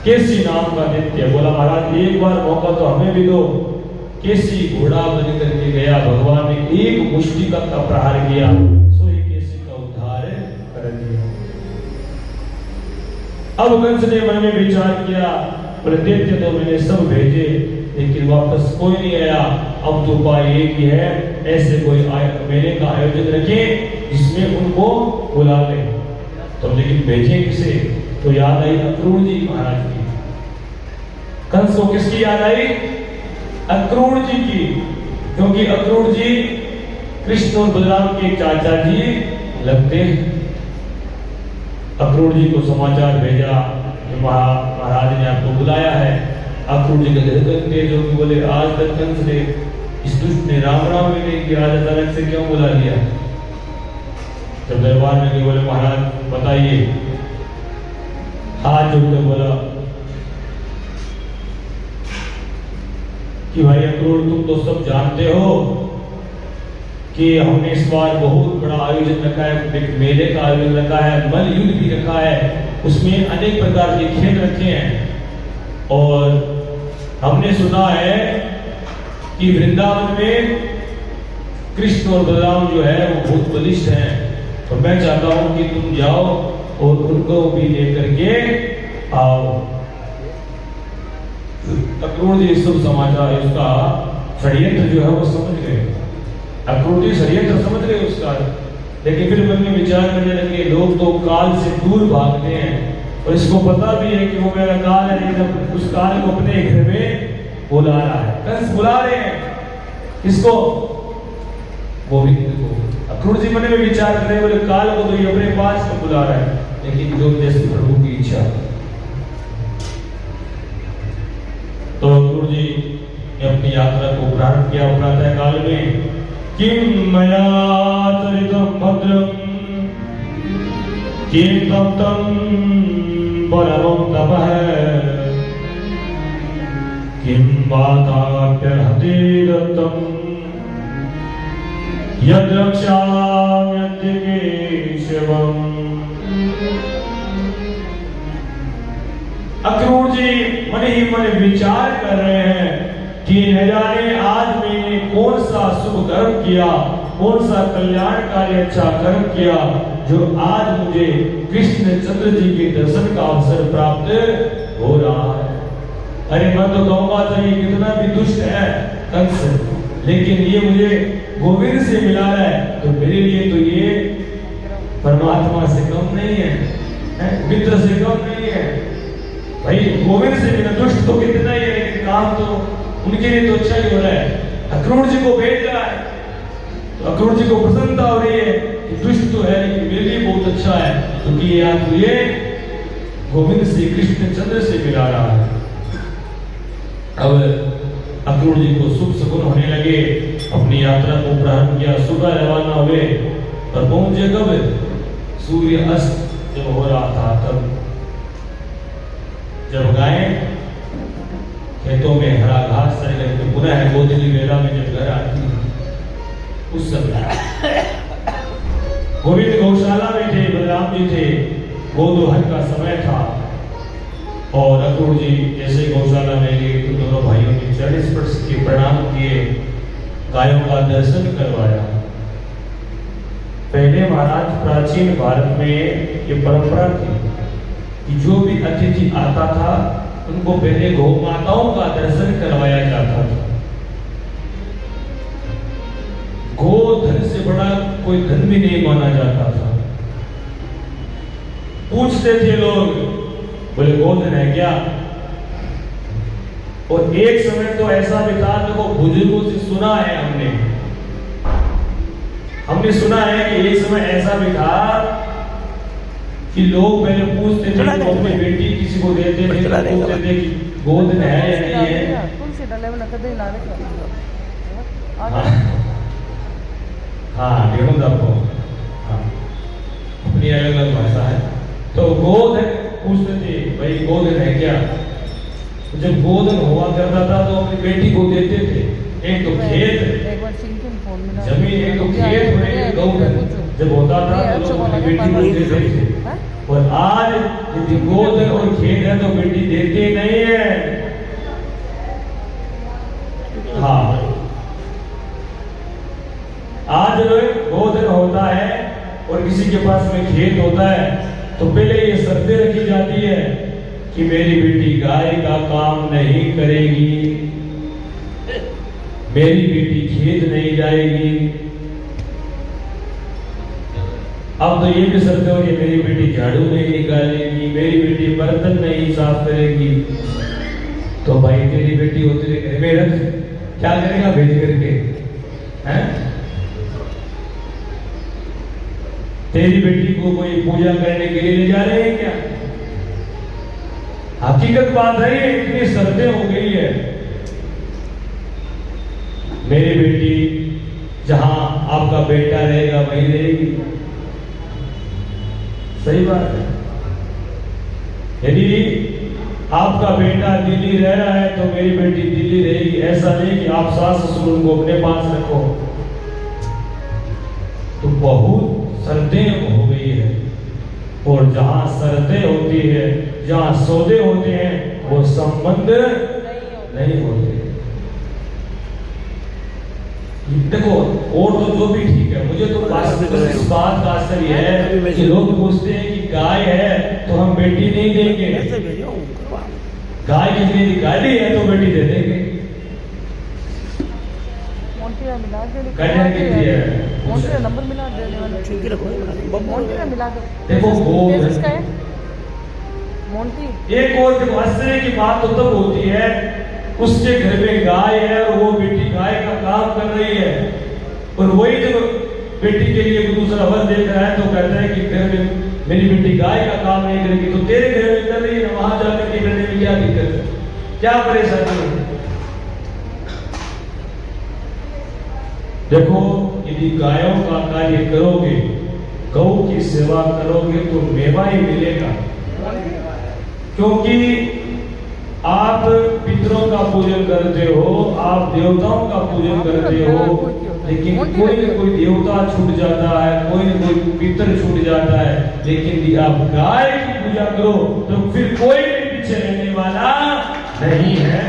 केसी नाम का दैत्य बोला महाराज एक बार मौका तो हमें भी दो। केसी घोड़ा बन करके गया, भगवान ने एक मुष्टिका का प्रहार किया, सोई केसी का उद्धार कर दिया। अब कंस ने मन में विचार किया, बोले दैत्य तो मैंने सब भेजे लेकिन वापस कोई नहीं आया। अब तो उपाय एक ही है, ऐसे कोई मेले का आयोजन रखें जिसमें उनको बुला ले। तो लेकिन भेजे किसे? तो याद आई अक्रूर जी महाराज की। कंस को किसकी याद आई? अक्रूर जी की, क्योंकि अक्रूर जी कृष्ण और बलराम के चाचा जी लगते। अक्रूर जी को समाचार भेजा कि महाराज ने आपको बुलाया है। अक्रूर जी का धड़कन तेज हो गई, बोले आज तक कंस ने इस दुष्ट ने राम राम भी नहीं किया, आज अचानक से क्यों बुला लिया? जब दरबार में गए बोले महाराज बताइए। हाथ जोड़कर बोला कि भाई अक्रूर तुम तो सब जानते हो कि हमने इस बार बहुत बड़ा आयोजन रखा है, एक मेले का आयोजन रखा है, मल युद्ध भी रखा है, उसमें अनेक प्रकार के खेल रखे हैं। और हमने सुना है कि वृंदावन में कृष्ण और बलराम जो है वो बहुत बलिष्ठ हैं। तो मैं चाहता हूं कि तुम जाओ और उनको भी लेकर के आओ। अक्रूर जी सब समाचार उसका षड्यंत्र जो है वो समझ गए। अक्रूर जी षड्यंत्र समझ गए उसका, लेकिन फिर मन में विचार करने लगे लोग तो काल से दूर भागते हैं और इसको पता भी है कि वो मेरा काल है, लेकिन उस काल को अपने घर में बुला रहा है। कंस बुला रहे हैं किसको? गोविंद को। अक्रूर जी मन में विचार कर रहे बोले काल को तो ये अपने पास में बुला रहा है, लेकिन जो जैसे प्रभु की इच्छा। तो अक्रूर जी ने अपनी यात्रा को प्रारंभ किया प्रातः काल में। किम मया चरितम भद्रम कीर्तम तम परमं तपः किम वाताप्यर्हते दत्तम यद् रक्षाम्यद्य केशवम्। अक्रूर जी मन ही मन विचार कर रहे हैं कि न जाने आज मैंने कौन सा शुभ कर्म किया, कौन सा कल्याणकारी अच्छा कर्म किया जो आज मुझे कृष्ण चंद्र जी के दर्शन का अवसर प्राप्त हो रहा है। अरे मैं तो कहूंगा तो ये कितना भी दुष्ट है कंस, लेकिन ये मुझे गोविंद से मिला है तो मेरे लिए तो ये परमात्मा से कम नहीं है, मित्र से कम नहीं है। भाई गोविंद से मिला, दुष्ट तो कितना ही है लेकिन काम तो उनके लिए तो अच्छा ही हो रहा है। अक्रूर जी को भेज रहा है तो अक्रूर जी को प्रसन्नता हो रही है कि दुष्ट तो है लेकिन मेरे लिए बहुत अच्छा है, क्योंकि ये गोविंद से कृष्ण चंद्र से मिला रहा है। अब अक्रूर जी को सुख सकुन होने लगे, अपनी यात्रा को प्रारंभ किया, सुबह रवाना हुए और पहुंचे कब? सूर्य अस्त जब हो रहा था, तब जब गायें खेतों में हरा घास चढ़ करके पुनः गोधूली वेला में जब घर आती है, उस समय गोविंद गौशाला में थे, बलराम जी थे, गोदोहन का समय था और अक्रूर जी जैसे गौशाला में गए तो दोनों भाइयों ने चरण स्पर्श किए, प्रणाम किए, गायों का दर्शन करवाया। पहले महाराज प्राचीन भारत में ये परंपरा थी कि जो भी अतिथि आता था उनको पहले गौ माताओं का दर्शन करवाया जाता था। गो धन से बड़ा कोई धन भी नहीं माना जाता था। पूछते थे लोग, बोले गोधन है क्या? और एक समय तो ऐसा भी था, देखो बुजुर्गों से सुना है हमने सुना है कि एक समय ऐसा भी था कि लोग पहले पूछते थे, तो अपनी बेटी किसी को देते थे, तो पूछते थे कि गोधन है या नहीं है। हाँ देखो आपको, हाँ अपनी अलग अलग भाषा है। तो गोधन पूछते थे, भाई गोधन है क्या? तो जब गोधन हुआ करता था तो अपनी बेटी को देते थे। एक तो खेत जमीन, एक तो खेत में एक गोधन जब होता था तो लोग अपनी बेटी को देते थे। और आज यदि गोधन और खेत है तो बेटी देते नहीं है। हाँ, आज गोधन होता है और किसी के पास में खेत होता है तो पहले ये शर्तें रखी जाती है कि मेरी बेटी गाय का काम नहीं करेगी, मेरी बेटी खेत नहीं जाएगी। अब तो ये भी शर्त हो कि मेरी बेटी झाड़ू नहीं निकालेगी, मेरी बेटी बर्तन नहीं साफ करेगी। तो भाई तेरी बेटी हो तेरे घर में रख, क्या करेगा भेज करके? हैं? तेरी बेटी को कोई पूजा करने के लिए ले जा रहे हैं क्या? हकीकत बात है, ये इतनी शर्तें हो गई है। मेरी बेटी जहां आपका बेटा रहेगा वहीं रहेगी, सही बात है। यदि आपका बेटा दिल्ली रह रहा है तो मेरी बेटी दिल्ली रहेगी। ऐसा नहीं कि आप सास ससुर को अपने पास रखो। तो बहुत शर्तें हो गई है, और जहां शर्तें होती है, जहां सौदे होते हैं, वो संबंध नहीं होते। देखो और तो जो भी ठीक है, मुझे तो इस बात का असर यह है कि लोग पूछते हैं कि गाय है तो हम बेटी नहीं देंगे, गाय कितनी गाड़ी है तो बेटी दे देंगे। नंबर मिला देखो एक और देखो आश्चर्य की बात तो तब होती है, उसके घर में गाय है और वो बेटी गाय का काम कर रही है, और वही जब बेटी के लिए दूसरा वर देख रहा है तो कहता है कि घर में मेरी बेटी गाय का काम नहीं करेगी, तो तेरे घर में कर रही है, वहां जाकर के करने में क्या दिक्कत है, क्या परेशानी है? देखो यदि गायों का कार्य करोगे, गौ की सेवा करोगे तो मेवा ही मिलेगा। क्योंकि आप पितरों का पूजन करते हो, आप देवताओं का पूजन करते हो, लेकिन कोई न कोई देवता छूट जाता है, कोई न कोई पितर छूट जाता है। लेकिन यदि आप गाय की पूजा करो तो फिर कोई भी पीछे रहने वाला नहीं है।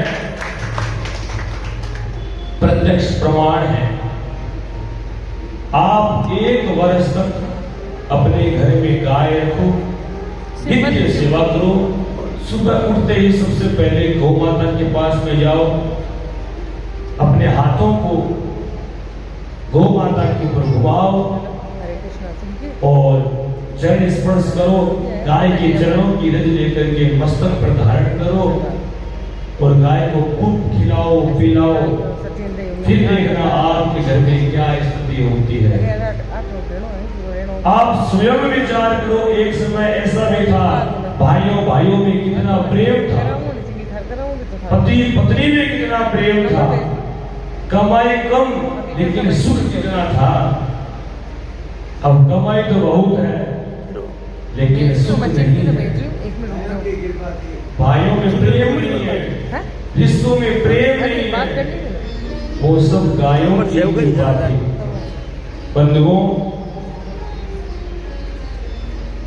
प्रत्यक्ष प्रमाण है। आप 1 वर्ष तक अपने घर में गाय रखो, नित्य सेवा करो। सुबह उठते ही सबसे पहले गौ माता के पास में जाओ, अपने हाथों को गौ माता के ऊपर घुमाओ और चरण स्पर्श करो, गाय के चरणों की रज लेकर के मस्तक पर धारण करो और गाय को खूब खिलाओ पिलाओ। फिर देखना आपके घर में क्या स्थिति होती है। आप स्वयं विचार करो, एक समय ऐसा भी था भाइयों भाइयों में कितना प्रेम था, था। पति पत्नी में कितना प्रेम था, कमाई कम लेकिन सुख कितना था। अब कमाई तो बहुत है लेकिन सुख नहीं है। भाइयों में प्रेम नहीं है, रिश्तों में प्रेम नहीं है, वो सब गायों की बात है। बंधुओं,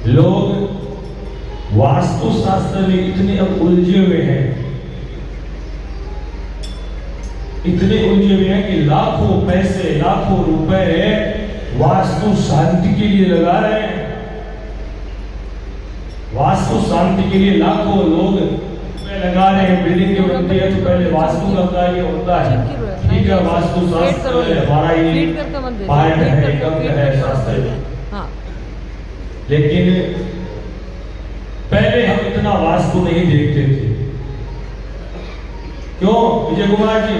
लोग वास्तु शास्त्र में इतने अब उलझे हुए हैं, इतने उलझे हुए हैं कि लाखों पैसे लाखों रुपए वास्तु शांति के लिए लगा रहे हैं। वास्तु शांति के लिए लाखों लोग लगा रहे हैं। बिल्डिंग जो बनती है तो पहले वास्तु का कार्य होता है। ठीक है, वास्तु शास्त्र है, हमारा ये पार्ट है, अंग है शास्त्र। हाँ। लेकिन पहले हम इतना वास्तु नहीं देखते थे। क्यों विजय कुमार जी?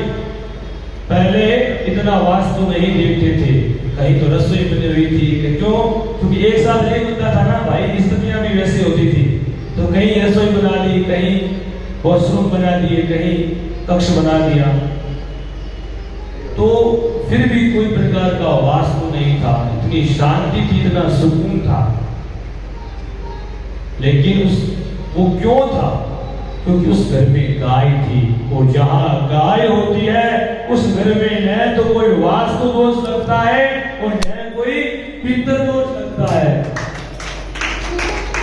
पहले इतना वास्तु नहीं देखते थे। कहीं तो रसोई बनी हुई थी, क्यों? क्योंकि एक साथ नहीं बनता था ना भाई, स्थितियां भी वैसे होती थी। तो कहीं रसोई बना दी, कहीं वॉशरूम बना दिए, कहीं कक्ष बना दिया, तो फिर भी कोई प्रकार का वास्तु नहीं था। इतनी शांति थी, इतना सुकून था। लेकिन वो क्यों था? क्योंकि उस घर में गाय थी। वो जहां गाय होती है उस घर में न तो कोई वास्तु दोष लगता है और न कोई पितृ